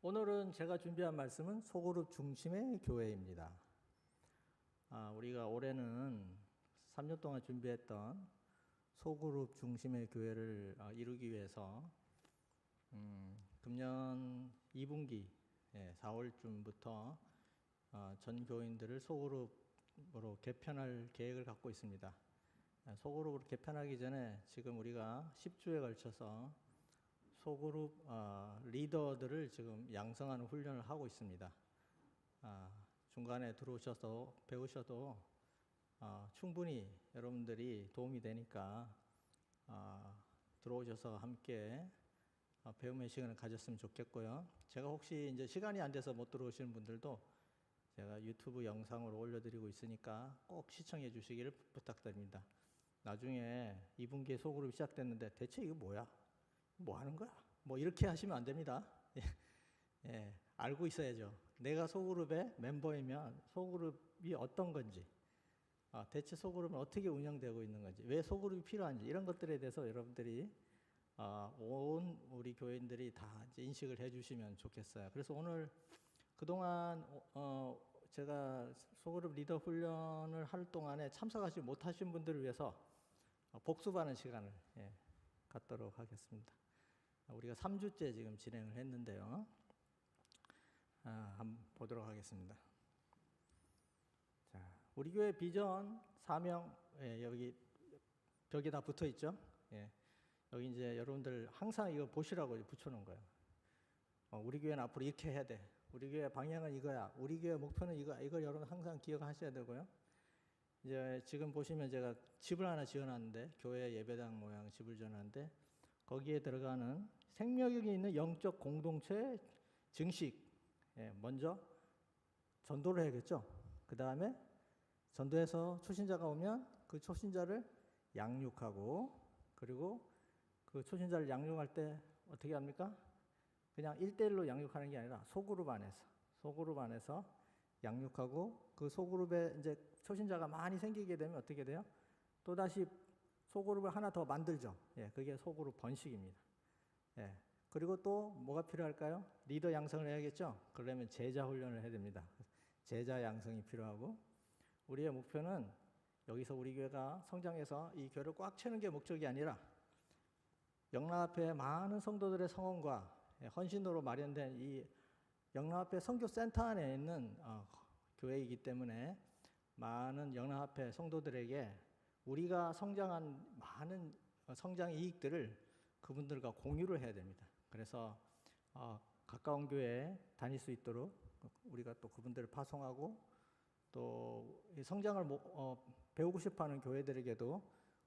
오늘은 제가 준비한 말씀은 소그룹 중심의 교회입니다. 우리가 올해는 3년 동안 준비했던 소그룹 중심의 교회를 이루기 위해서 금년 2분기 4월쯤부터 전 교인들을 소그룹으로 개편할 계획을 갖고 있습니다. 소그룹으로 개편하기 전에 지금 우리가 10주에 걸쳐서 소그룹 리더들을 지금 양성하는 훈련을 하고 있습니다. 중간에 들어오셔서 배우셔도 충분히 여러분들이 도움이 되니까 들어오셔서 함께 배움의 시간을 가졌으면 좋겠고요. 제가 혹시 이제 시간이 안 돼서 못 들어오시는 분들도 제가 유튜브 영상으로 올려드리고 있으니까 꼭 시청해 주시기를 부탁드립니다. 나중에 2분기에 소그룹이 시작됐는데 대체 이거 뭐야? 뭐 하는 거야? 뭐 이렇게 하시면 안 됩니다. 알고 있어야죠. 내가 소그룹의 멤버이면 소그룹이 어떤 건지, 대체 소그룹은 어떻게 운영되고 있는 건지, 왜 소그룹이 필요한지 이런 것들에 대해서 여러분들이 온 우리 교인들이 다 이제 인식을 해주시면 좋겠어요. 그래서 오늘 그동안 제가 소그룹 리더 훈련을 할 동안에 참석하지 못하신 분들을 위해서 복습하는 시간을 갖도록 하겠습니다. 우리가 3주째 지금 진행을 했는데요. 한번 보도록 하겠습니다. 자, 우리 교회 비전, 사명, 여기 벽에 다 붙어 있죠. 여기 이제 여러분들 항상 이거 보시라고 붙여놓은 거예요. 우리 교회는 앞으로 이렇게 해야 돼. 우리 교회 방향은 이거야. 우리 교회 목표는 이거야. 이걸 여러분 항상 기억하셔야 되고요. 이제 지금 보시면 제가 집을 하나 지어놨는데, 교회 예배당 모양 집을 지어놨는데, 거기에 들어가는 생명력이 있는 영적 공동체 증식, 먼저 전도를 해야겠죠. 그 다음에 전도해서 초신자가 오면 그 초신자를 양육하고, 그리고 그 초신자를 양육할 때 어떻게 합니까? 그냥 1대1로 양육하는 게 아니라 소그룹 안에서 양육하고, 그 소그룹에 이제 초신자가 많이 생기게 되면 어떻게 돼요? 또다시 소그룹을 하나 더 만들죠. 그게 소그룹 번식입니다. 그리고 또 뭐가 필요할까요? 리더 양성을 해야겠죠. 그러려면 제자 훈련을 해야 됩니다. 제자 양성이 필요하고, 우리의 목표는 여기서 우리 교회가 성장해서 이 교회를 꽉 채우는 게 목적이 아니라 영락앞에 많은 성도들의 성원과 헌신으로 마련된 이 영락앞에 선교센터 안에 있는 교회이기 때문에 많은 영락앞에 성도들에게 우리가 성장한 많은 성장 이익들을 그분들과 공유를 해야 됩니다. 그래서 가까운 교회에 다닐 수 있도록 우리가 또 그분들을 파송하고, 또 성장을 배우고 싶어하는 교회들에게도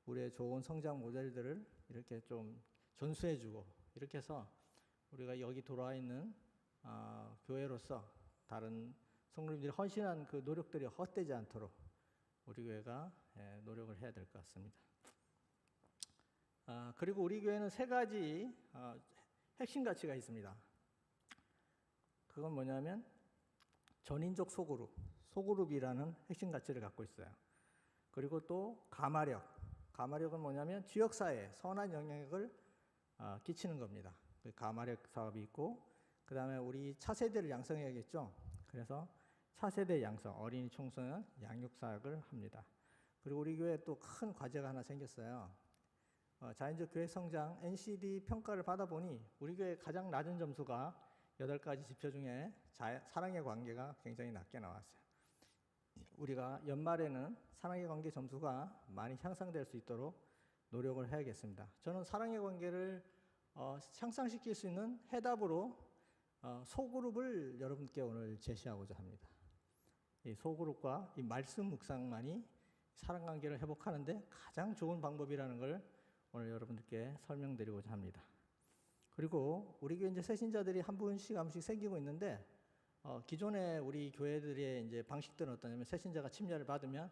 우리의 좋은 성장 모델들을 이렇게 좀 전수해주고, 이렇게 해서 우리가 여기 돌아와 있는 교회로서 다른 성도님들이 헌신한 그 노력들이 헛되지 않도록 우리 교회가 노력을 해야 될 것 같습니다. 그리고 우리 교회는 3가지 핵심 가치가 있습니다. 그건 뭐냐면 전인적 소그룹이라는 핵심 가치를 갖고 있어요. 그리고 또 가마력은 뭐냐면 지역사회에 선한 영향력을 끼치는 겁니다. 그 가마력 사업이 있고, 그 다음에 우리 차세대를 양성해야겠죠. 그래서 차세대 양성, 어린이 청소년 양육 사역을 합니다. 그리고 우리 교회에 또 큰 과제가 하나 생겼어요. 자연적 교회 성장 NCD 평가를 받아보니 우리 교회 가장 낮은 점수가 8가지 지표 중에 사랑의 관계가 굉장히 낮게 나왔어요. 우리가 연말에는 사랑의 관계 점수가 많이 향상될 수 있도록 노력을 해야겠습니다. 저는 사랑의 관계를 향상시킬 수 있는 해답으로 소그룹을 여러분께 오늘 제시하고자 합니다. 이 소그룹과 이 말씀 묵상만이 사랑관계를 회복하는데 가장 좋은 방법이라는 걸 오늘 여러분들께 설명드리고자 합니다. 그리고 우리 교회 이제 새신자들이 한 분씩 생기고 있는데, 기존에 우리 교회들의 이제 방식들은 어떠냐면, 새신자가 침례를 받으면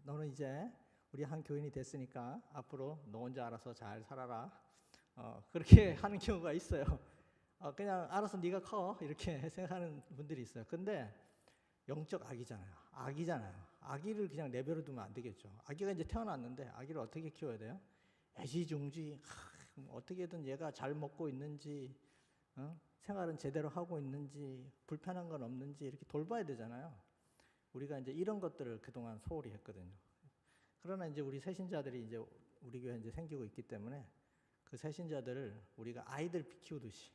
너는 이제 우리 한 교인이 됐으니까 앞으로 너 혼자 알아서 잘 살아라, 그렇게 하는 경우가 있어요. 그냥 알아서 네가 커 이렇게 생각하는 분들이 있어요. 근데 영적 악이잖아요. 아기를 그냥 내버려 두면 안 되겠죠. 아기가 이제 태어났는데 아기를 어떻게 키워야 돼요? 애지중지 어떻게든 얘가 잘 먹고 있는지, 생활은 제대로 하고 있는지, 불편한 건 없는지 이렇게 돌봐야 되잖아요. 우리가 이제 이런 것들을 그동안 소홀히 했거든요. 그러나 이제 우리 새신자들이 이제 우리 교회에 이제 생기고 있기 때문에 그 새신자들을 우리가 아이들 키우듯이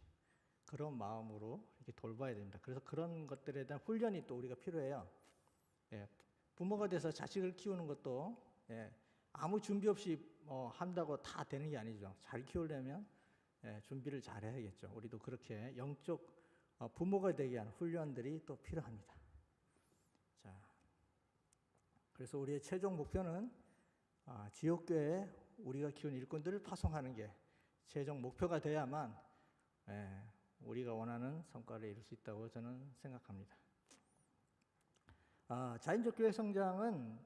그런 마음으로 이렇게 돌봐야 됩니다. 그래서 그런 것들에 대한 훈련이 또 우리가 필요해요. 예, 부모가 돼서 자식을 키우는 것도 아무 준비 없이 한다고 다 되는 게 아니죠. 잘 키우려면 준비를 잘 해야겠죠. 우리도 그렇게 영적 부모가 되게 하는 훈련들이 또 필요합니다. 자, 그래서 우리의 최종 목표는 지역교회에 우리가 키운 일꾼들을 파송하는 게 최종 목표가 돼야만 우리가 원하는 성과를 이룰 수 있다고 저는 생각합니다. 자연적 교회 성장은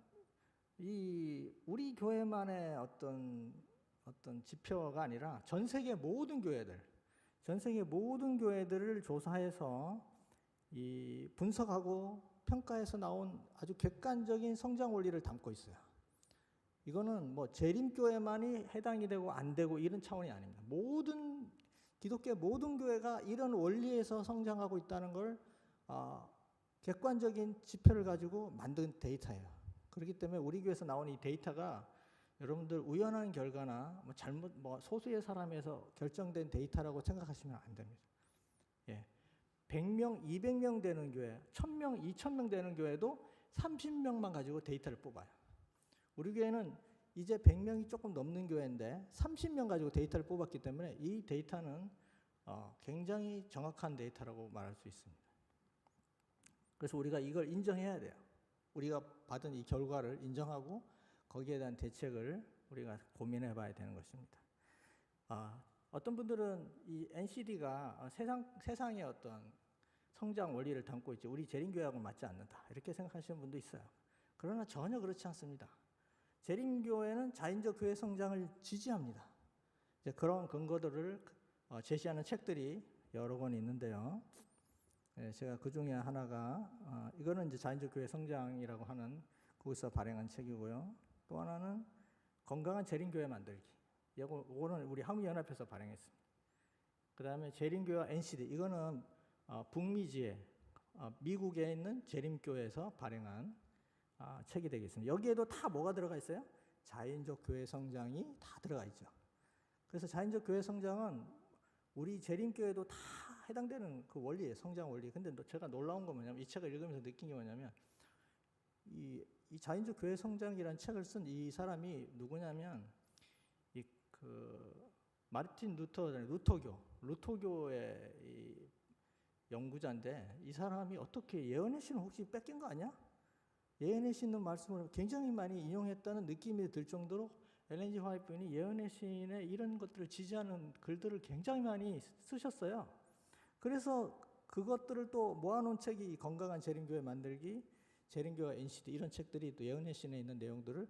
우리 교회만의 어떤 지표가 아니라 전 세계 모든 교회들을 조사해서 분석하고 평가해서 나온 아주 객관적인 성장 원리를 담고 있어요. 이거는 뭐 재림교회만이 해당이 되고 안 되고 이런 차원이 아닙니다. 기독교 모든 교회가 이런 원리에서 성장하고 있다는 걸 객관적인 지표를 가지고 만든 데이터예요. 그렇기 때문에 우리 교회에서 나온 이 데이터가 여러분들 우연한 결과나 소수의 사람에서 결정된 데이터라고 생각하시면 안 됩니다. 100명, 200명 되는 교회, 1000명, 2000명 되는 교회도 30명만 가지고 데이터를 뽑아요. 우리 교회는 이제 100명이 조금 넘는 교회인데 30명 가지고 데이터를 뽑았기 때문에 이 데이터는 굉장히 정확한 데이터라고 말할 수 있습니다. 그래서 우리가 이걸 인정해야 돼요. 우리가 받은 이 결과를 인정하고 거기에 대한 대책을 우리가 고민해 봐야 되는 것입니다. 어떤 분들은 이 NCD가 세상의 어떤 성장 원리를 담고 있지 우리 재림교회하고 맞지 않는다 이렇게 생각하시는 분도 있어요. 그러나 전혀 그렇지 않습니다. 재림교회는 자연적 교회 성장을 지지합니다. 이제 그런 근거들을 제시하는 책들이 여러 권 있는데요. 제가 그 중에 하나가 이거는 이제 자연적 교회 성장이라고 하는 거기서 발행한 책이고요. 또 하나는 건강한 재림교회 만들기. 이거는 우리 한국연합에서 발행했습니다. 그 다음에 재림교회와 NCD 이거는 북미지에 미국에 있는 재림교회에서 발행한 책이 되겠습니다. 여기에도 다 뭐가 들어가 있어요? 자연적 교회 성장이 다 들어가 있죠. 그래서 자연적 교회 성장은 우리 재림교회도 다 해당되는 그 원리예요. 성장 원리. 근데 제가 놀라운 건 뭐냐면 이 책을 읽으면서 느낀 게 뭐냐면 이 자연적 교회 성장이라는 책을 쓴 이 사람이 누구냐면 마르틴 루터교의 이 연구자인데 이 사람이 어떻게 예언의 신을 혹시 뺏긴 거 아니야? 예언의 신의 말씀을 굉장히 많이 인용했다는 느낌이 들 정도로 엘렌 G. 화이트는 예언의 신의 이런 것들을 지지하는 글들을 굉장히 많이 쓰셨어요. 그래서 그것들을 또 모아놓은 책이 건강한 재림교회 만들기, 재림교회 NCD 이런 책들이 또 예언의 신에 있는 내용들을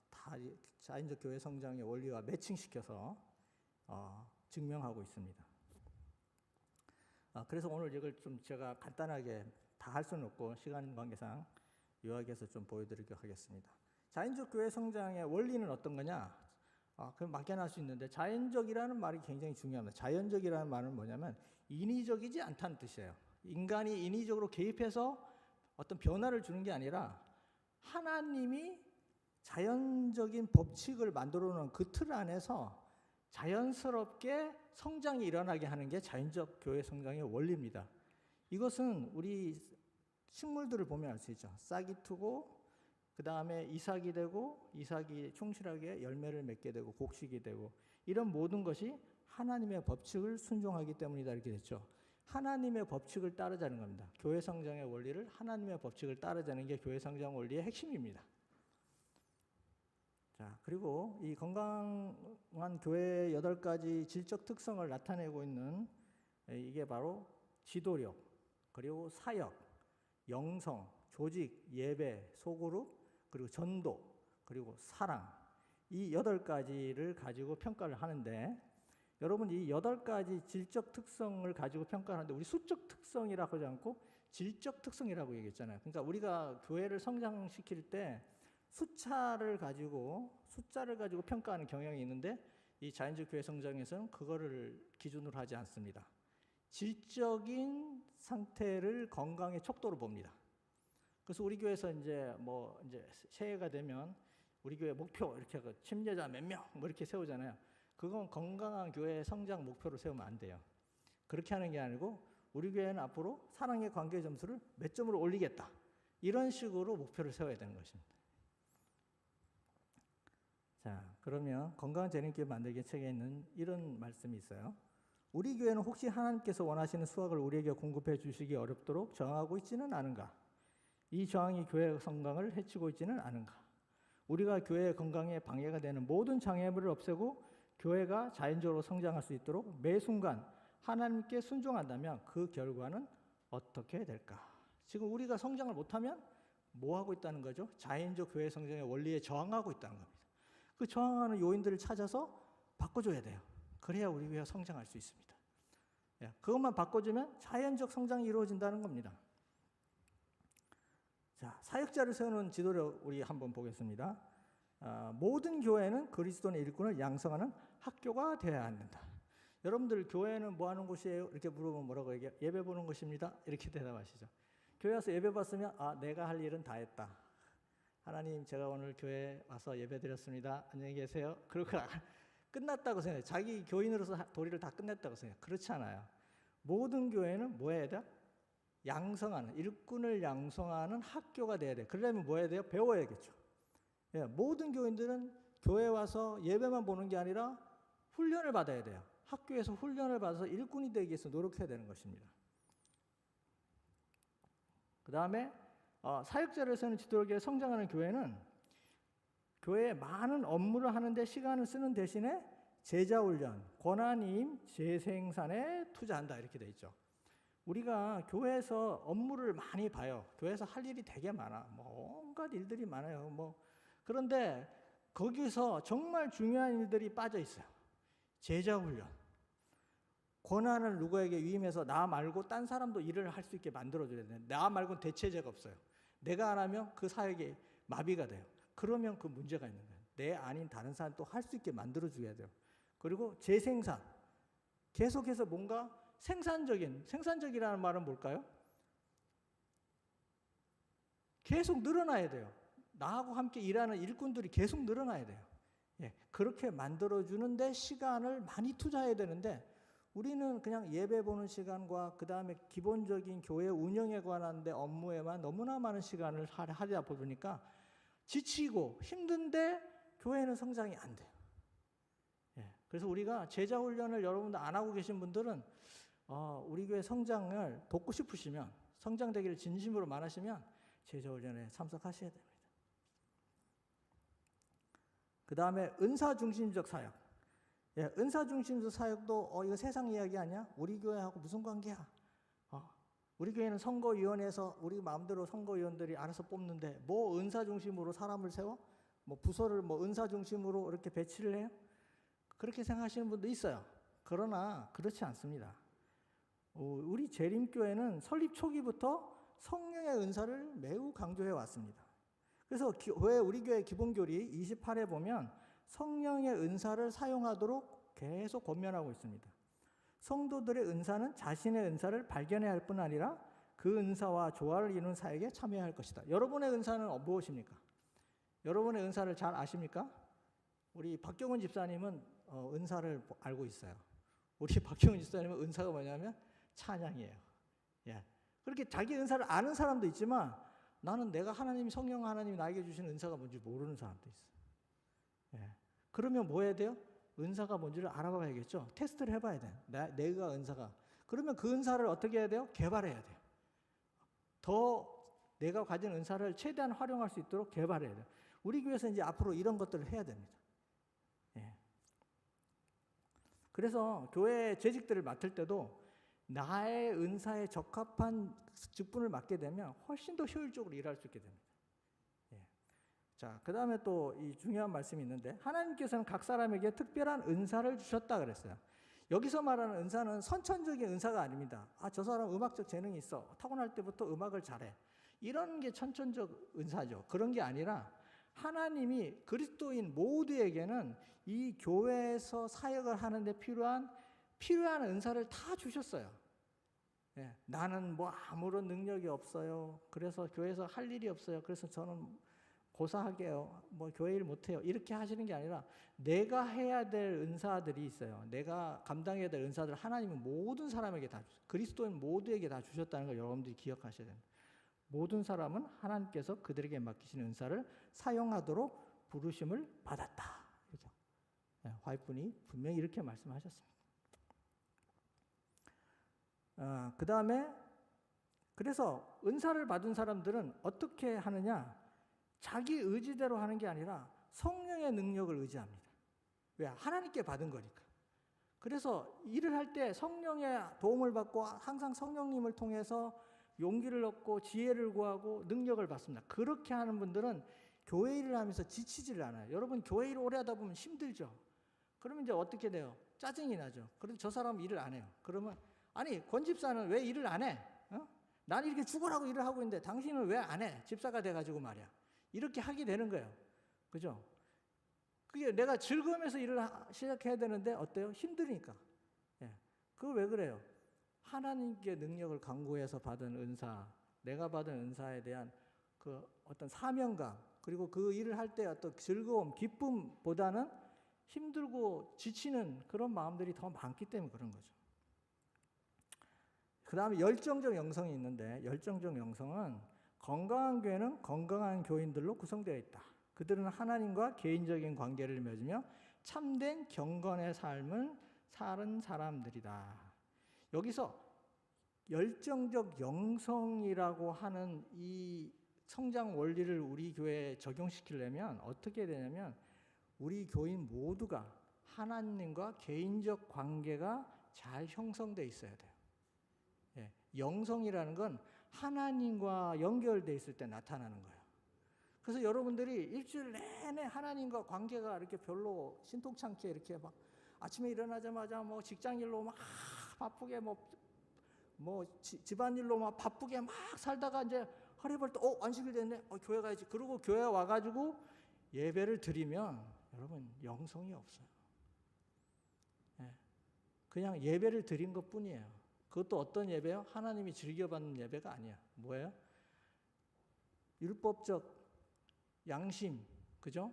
다 자연적 교회 성장의 원리와 매칭시켜서 증명하고 있습니다. 그래서 오늘 이걸 좀 제가 간단하게 다 할 수는 없고 시간 관계상 요약해서 좀 보여드리도록 하겠습니다. 자연적 교회 성장의 원리는 어떤 거냐? 그럼 막연할 수 있는데 자연적이라는 말이 굉장히 중요합니다. 자연적이라는 말은 뭐냐면 인위적이지 않다는 뜻이에요. 인간이 인위적으로 개입해서 어떤 변화를 주는 게 아니라 하나님이 자연적인 법칙을 만들어 놓은 그 틀 안에서 자연스럽게 성장이 일어나게 하는 게 자연적 교회 성장의 원리입니다. 이것은 우리 식물들을 보면 알 수 있죠. 싹이 트고 그 다음에 이삭이 되고 이삭이 충실하게 열매를 맺게 되고 곡식이 되고 이런 모든 것이 하나님의 법칙을 순종하기 때문이다 이렇게 됐죠. 하나님의 법칙을 따르자는 겁니다. 교회 성장의 원리를 하나님의 법칙을 따르자는 게 교회 성장 원리의 핵심입니다. 자, 그리고 이 건강한 교회의 8가지 질적 특성을 나타내고 있는 이게 바로 지도력, 그리고 사역, 영성, 조직, 예배, 소그룹, 그리고 전도, 그리고 사랑 이 8가지를 가지고 평가를 하는데 여러분 이 8가지 질적 특성을 가지고 평가를 하는데 우리 수적 특성이라고 하지 않고 질적 특성이라고 얘기했잖아요. 그러니까 우리가 교회를 성장시킬 때 숫자를 가지고 평가하는 경향이 있는데 이 자연적 교회 성장에서는 그거를 기준으로 하지 않습니다. 질적인 상태를 건강의 척도로 봅니다. 그래서 우리 교회에서 이제 새해가 되면 우리 교회 목표 이렇게 침례자 몇 명 뭐 이렇게 세우잖아요. 그건 건강한 교회의 성장 목표로 세우면 안 돼요. 그렇게 하는 게 아니고 우리 교회는 앞으로 사랑의 관계 점수를 몇 점으로 올리겠다. 이런 식으로 목표를 세워야 되는 것입니다. 자, 그러면 건강한 재림교회 만들기 책에 있는 이런 말씀이 있어요. 우리 교회는 혹시 하나님께서 원하시는 수확을 우리에게 공급해 주시기 어렵도록 저항하고 있지는 않은가? 이 저항이 교회의 건강을 해치고 있지는 않은가? 우리가 교회의 건강에 방해가 되는 모든 장애물을 없애고 교회가 자연적으로 성장할 수 있도록 매 순간 하나님께 순종한다면 그 결과는 어떻게 될까? 지금 우리가 성장을 못하면 뭐 하고 있다는 거죠? 자연적 교회 성장의 원리에 저항하고 있다는 겁니다. 그 저항하는 요인들을 찾아서 바꿔줘야 돼요. 그래야 우리 교회가 성장할 수 있습니다. 그것만 바꿔주면 자연적 성장이 이루어진다는 겁니다. 자, 사역자를 세우는 지도를 우리 한번 보겠습니다. 모든 교회는 그리스도의 일꾼을 양성하는 학교가 되어야 한다. 여러분들 교회는 뭐 하는 곳이에요? 이렇게 물어보면 뭐라고 얘기해요? 예배 보는 곳입니다. 이렇게 대답하시죠. 교회 와서 예배 봤으면 내가 할 일은 다 했다. 하나님, 제가 오늘 교회 와서 예배 드렸습니다. 안녕히 계세요. 그러고 끝났다고 생각해요. 자기 교인으로서 도리를 다 끝냈다고 생각해요. 그렇지 않아요. 모든 교회는 뭐 해야 돼요? 양성하는, 일꾼을 양성하는 학교가 돼야 돼요. 그러려면 뭐 해야 돼요? 배워야겠죠. 모든 교인들은 교회 와서 예배만 보는 게 아니라 훈련을 받아야 돼요. 학교에서 훈련을 받아서 일꾼이 되기 위해서 노력해야 되는 것입니다. 그 다음에 사역자를 세우는 지도력에 성장하는 교회는 교회에 많은 업무를 하는데 시간을 쓰는 대신에 제자훈련, 권한임, 재생산에 투자한다 이렇게 돼 있죠. 우리가 교회에서 업무를 많이 봐요. 교회에서 할 일이 되게 많아. 온갖 일들이 많아요. 그런데 거기서 정말 중요한 일들이 빠져 있어요. 제자훈련. 권한을 누구에게 위임해서 나 말고 딴 사람도 일을 할 수 있게 만들어줘야 돼요. 나 말고는 대체제가 없어요. 내가 안 하면 그 사역이 마비가 돼요. 그러면 그 문제가 있는 거예요. 내 아닌 다른 사람 또 할 수 있게 만들어줘야 돼요. 그리고 재생산. 계속해서 뭔가 생산적이라는 말은 뭘까요? 계속 늘어나야 돼요. 나하고 함께 일하는 일꾼들이 계속 늘어나야 돼요. 그렇게 만들어주는데 시간을 많이 투자해야 되는데 우리는 그냥 예배 보는 시간과 그 다음에 기본적인 교회 운영에 관한 데 업무에만 너무나 많은 시간을 하다 보니까 지치고 힘든데 교회는 성장이 안 돼요. 그래서 우리가 제자훈련을 여러분들 안 하고 계신 분들은 우리 교회 성장을 돕고 싶으시면, 성장되기를 진심으로 말하시면 제자훈련에 참석하셔야 됩니다. 그 다음에 은사중심적 사역. 은사중심적 사역도 이거 세상 이야기 아니야? 우리 교회하고 무슨 관계야? 우리 교회는 선거위원회에서 우리 마음대로 선거위원들이 알아서 뽑는데 뭐 은사중심으로 사람을 세워? 부서를 은사중심으로 이렇게 배치를 해요? 그렇게 생각하시는 분도 있어요. 그러나 그렇지 않습니다. 우리 재림교회는 설립 초기부터 성령의 은사를 매우 강조해 왔습니다. 그래서 우리 교회 기본교리 28에 보면 성령의 은사를 사용하도록 계속 권면하고 있습니다. 성도들의 은사는 자신의 은사를 발견해야 할 뿐 아니라 그 은사와 조화를 이루는 사역에 참여해야 할 것이다. 여러분의 은사는 무엇입니까? 여러분의 은사를 잘 아십니까? 우리 박경훈 집사님은 은사를 알고 있어요. 우리 박경훈 집사님은 은사가 뭐냐면 찬양이에요. 그렇게 자기 은사를 아는 사람도 있지만 나는 내가 성령 하나님이 나에게 주신 은사가 뭔지 모르는 사람도 있어요. 그러면 뭐 해야 돼요? 은사가 뭔지를 알아봐야겠죠. 테스트를 해봐야 돼요. 내가 은사가. 그러면 그 은사를 어떻게 해야 돼요? 개발해야 돼요. 더 내가 가진 은사를 최대한 활용할 수 있도록 개발해야 돼요. 우리 교회에서 이제 앞으로 이런 것들을 해야 됩니다. 그래서 교회 재직들을 맡을 때도 나의 은사에 적합한 직분을 맡게 되면 훨씬 더 효율적으로 일할 수 있게 됩니다. 자, 그 다음에 또 이 중요한 말씀이 있는데 하나님께서는 각 사람에게 특별한 은사를 주셨다 그랬어요. 여기서 말하는 은사는 선천적인 은사가 아닙니다. 저 사람 음악적 재능이 있어. 타고날 때부터 음악을 잘해. 이런 게 선천적 은사죠. 그런 게 아니라 하나님이 그리스도인 모두에게는 이 교회에서 사역을 하는데 필요한 은사를 다 주셨어요. 예, 나는 뭐 아무런 능력이 없어요. 그래서 교회에서 할 일이 없어요. 그래서 저는 고사하게요. 뭐 교회 일 못해요. 이렇게 하시는 게 아니라 내가 해야 될 은사들이 있어요. 내가 감당해야 될 은사들 하나님은 모든 사람에게 다 그리스도인 모두에게 다 주셨다는 걸 여러분들이 기억하셔야 됩니다. 모든 사람은 하나님께서 그들에게 맡기신 은사를 사용하도록 부르심을 받았다. 그렇죠? 화이트분이 분명히 이렇게 말씀하셨습니다. 그 다음에 그래서 은사를 받은 사람들은 어떻게 하느냐? 자기 의지대로 하는 게 아니라 성령의 능력을 의지합니다. 왜? 하나님께 받은 거니까. 그래서 일을 할 때 성령의 도움을 받고 항상 성령님을 통해서 용기를 얻고 지혜를 구하고 능력을 받습니다. 그렇게 하는 분들은 교회 일을 하면서 지치지를 않아요. 여러분 교회 일을 오래 하다 보면 힘들죠. 그러면 이제 어떻게 돼요? 짜증이 나죠. 그래서 저 사람은 일을 안 해요. 그러면 아니 권 집사는 왜 일을 안 해? 난 이렇게 죽으라고 일을 하고 있는데 당신은 왜 안 해? 집사가 돼가지고 말이야. 이렇게 하게 되는 거예요. 그죠? 그게 내가 즐거우면서 일을 시작해야 되는데 어때요? 힘드니까. 예. 그거 왜 그래요? 하나님께 능력을 강구해서 받은 은사, 내가 받은 은사에 대한 그 어떤 사명감, 그리고 그 일을 할 때 어떤 즐거움, 기쁨보다는 힘들고 지치는 그런 마음들이 더 많기 때문에 그런 거죠. 그 다음에 열정적 영성이 있는데, 열정적 영성은 건강한 교회는 건강한 교인들로 구성되어 있다. 그들은 하나님과 개인적인 관계를 맺으며 참된 경건의 삶을 사는 사람들이다. 여기서 열정적 영성이라고 하는 이 성장 원리를 우리 교회에 적용시키려면 어떻게 되냐면 우리 교인 모두가 하나님과 개인적 관계가 잘 형성되어 있어야 돼요. 예, 영성이라는 건 하나님과 연결되어 있을 때 나타나는 거예요. 그래서 여러분들이 일주일 내내 하나님과 관계가 이렇게 별로 신통찮게 이렇게 막 아침에 일어나자마자 뭐 직장일로 막 바쁘게 집안일로 막 바쁘게 막 살다가 이제 허리 벌 때 안식일 됐네. 교회 가야지. 그러고 교회 와가지고 예배를 드리면 여러분 영성이 없어요. 예, 그냥 예배를 드린 것 뿐이에요. 그것도 어떤 예배요? 하나님이 즐겨받는 예배가 아니야. 뭐예요? 율법적 양심, 그죠?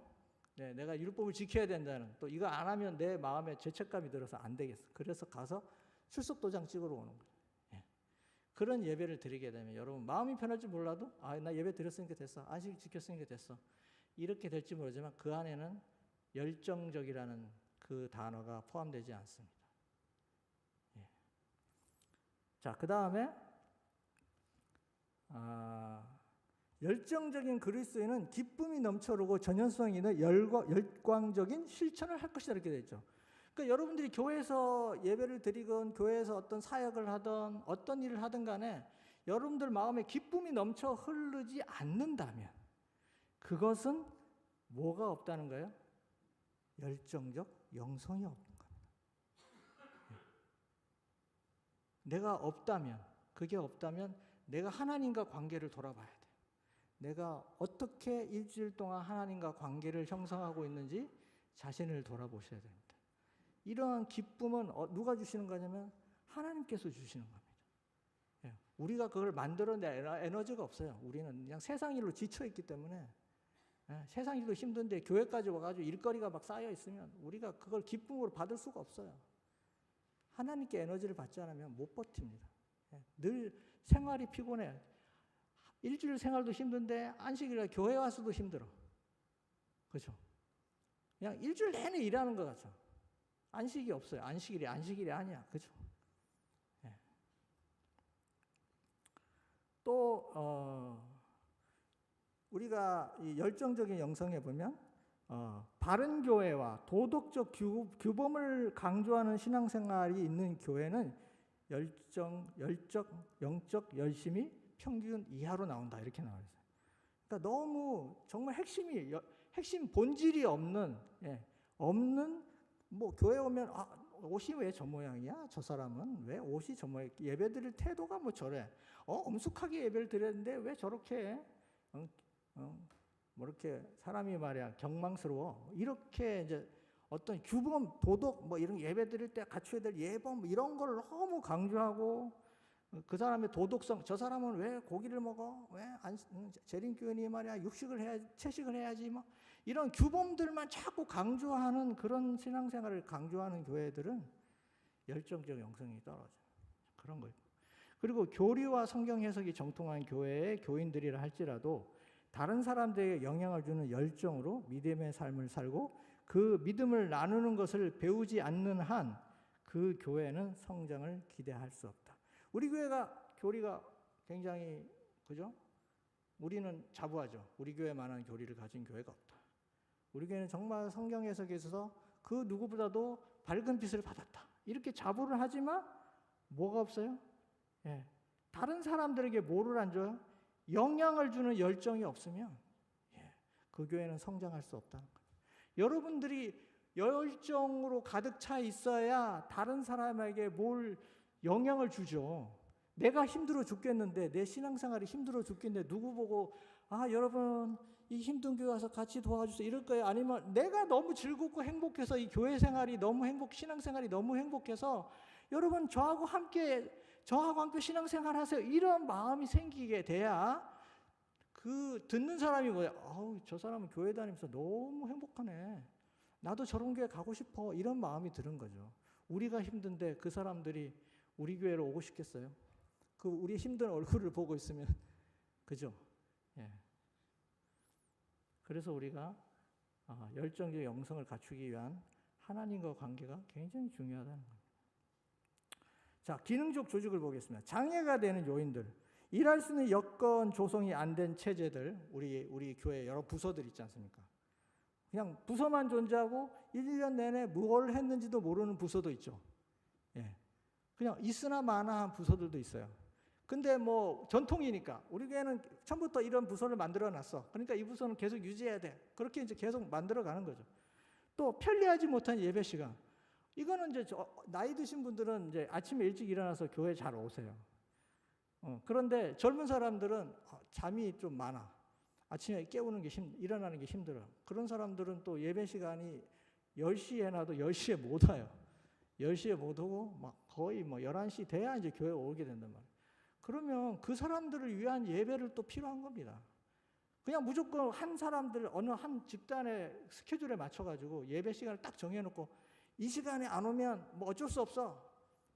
네, 내가 율법을 지켜야 된다는, 또 이거 안 하면 내 마음에 죄책감이 들어서 안 되겠어. 그래서 가서 출석도장 찍으러 오는 거예요. 예. 그런 예배를 드리게 되면 여러분 마음이 편할지 몰라도 나 예배 드렸으니까 됐어. 안식 지켰으니까 됐어. 이렇게 될지 모르지만 그 안에는 열정적이라는 그 단어가 포함되지 않습니다. 예. 자, 그 다음에 열정적인 그리스도인은 기쁨이 넘쳐흐르고 전연성 있는 열광적인 실천을 할 것이다 이렇게 되어 있죠. 그러니까 여러분들이 교회에서 예배를 드리건 교회에서 어떤 사역을 하든 어떤 일을 하든 간에 여러분들 마음에 기쁨이 넘쳐 흐르지 않는다면 그것은 뭐가 없다는 거예요? 열정적 영성이 없는 겁니다. 내가 없다면, 그게 없다면 내가 하나님과 관계를 돌아봐야 돼요. 내가 어떻게 일주일 동안 하나님과 관계를 형성하고 있는지 자신을 돌아보셔야 됩니다. 이러한 기쁨은 누가 주시는 거냐면 하나님께서 주시는 겁니다. 예, 우리가 그걸 만들어낼 에너지가 없어요. 우리는 그냥 세상 일로 지쳐있기 때문에 세상 일도 힘든데 교회까지 와가지고 일거리가 막 쌓여 있으면 우리가 그걸 기쁨으로 받을 수가 없어요. 하나님께 에너지를 받지 않으면 못 버팁니다. 예, 늘 생활이 피곤해. 일주일 생활도 힘든데 안식일에 교회 와서도 힘들어. 그렇죠? 그냥 일주일 내내 일하는 것 같죠. 안식이 없어요. 안식일이 아니야. 그렇죠? 예. 또 우리가 이 열정적인 영성에 보면 바른 교회와 도덕적 규범을 강조하는 신앙생활이 있는 교회는 영적 열심이 평균 이하로 나온다 이렇게 나와 있어요. 그러니까 너무 정말 핵심 본질이 없는 뭐 교회 오면 옷이 왜 저 모양이야? 저 사람은 왜 옷이 저 모양? 예배 드릴 태도가 뭐 저래? 엄숙하게 예배를 드렸는데 왜 저렇게 해? 뭐 이렇게 사람이 말이야 경망스러워. 이렇게 이제 어떤 규범, 도덕 뭐 이런 예배 드릴 때 갖춰야 될 예범 이런 걸 너무 강조하고 그 사람의 도덕성, 저 사람은 왜 고기를 먹어? 왜 재림교인이 말이야 육식을 해야지, 채식을 해야지, 뭐 이런 규범들만 자꾸 강조하는 그런 신앙생활을 강조하는 교회들은 열정적 영성이 떨어져요. 그런 거예요. 그리고 교리와 성경 해석이 정통한 교회의 교인들이라 할지라도 다른 사람들에게 영향을 주는 열정으로 믿음의 삶을 살고 그 믿음을 나누는 것을 배우지 않는 한 그 교회는 성장을 기대할 수 없다. 우리 교회가 교리가 굉장히, 그죠? 우리는 자부하죠. 우리 교회만한 교리를 가진 교회가 없다. 우리 교회는 정말 성경 해석에 있어서 그 누구보다도 밝은 빛을 받았다. 이렇게 자부를 하지만 뭐가 없어요? 예. 다른 사람들에게 뭐를 안 줘요? 영향을 주는 열정이 없으면 그 교회는 성장할 수 없다는 거예요. 여러분들이 열정으로 가득 차 있어야 다른 사람에게 뭘 영향을 주죠. 내가 힘들어 죽겠는데, 내 신앙생활이 힘들어 죽겠는데 누구 보고 여러분 이 힘든 교회 와서 같이 도와주세요 이럴 거예요? 아니면 내가 너무 즐겁고 행복해서 이 교회 생활이 너무 신앙생활이 너무 행복해서 여러분 저하고 함께 신앙생활 하세요 이런 마음이 생기게 돼야 그 듣는 사람이 뭐야? 저 사람은 교회 다니면서 너무 행복하네. 나도 저런 교회 가고 싶어. 이런 마음이 드는 거죠. 우리가 힘든데 그 사람들이 우리 교회로 오고 싶겠어요? 그 우리 힘든 얼굴을 보고 있으면, 그죠? 예. 그래서 우리가 열정적 영성을 갖추기 위한 하나님과 관계가 굉장히 중요하다는 겁니다. 자, 기능적 조직을 보겠습니다. 장애가 되는 요인들. 일할 수 있는 여건 조성이 안 된 체제들, 우리 교회 여러 부서들 있지 않습니까? 그냥 부서만 존재하고 1년 내내 뭘 했는지도 모르는 부서도 있죠. 예. 그냥 있으나 마나한 부서들도 있어요. 근데 뭐 전통이니까 우리 교회는 처음부터 이런 부서를 만들어 놨어. 그러니까 이 부서는 계속 유지해야 돼. 그렇게 이제 계속 만들어 가는 거죠. 또 편리하지 못한 예배 시간. 이거는 이제 나이 드신 분들은 이제 아침에 일찍 일어나서 교회 잘 오세요. 그런데 젊은 사람들은 잠이 좀 많아. 아침에 깨우는 게 일어나는 게 힘들어. 그런 사람들은 또 예배 시간이 10시에 해놔도 10시에 못 와요. 10시에 못 오고 막 거의 뭐 11시 돼야 이제 교회에 오게 된단 말이에요. 그러면 그 사람들을 위한 예배를 또 필요한 겁니다. 그냥 무조건 한 사람들 어느 한 집단의 스케줄에 맞춰가지고 예배 시간을 딱 정해놓고 이 시간에 안 오면 뭐 어쩔 수 없어.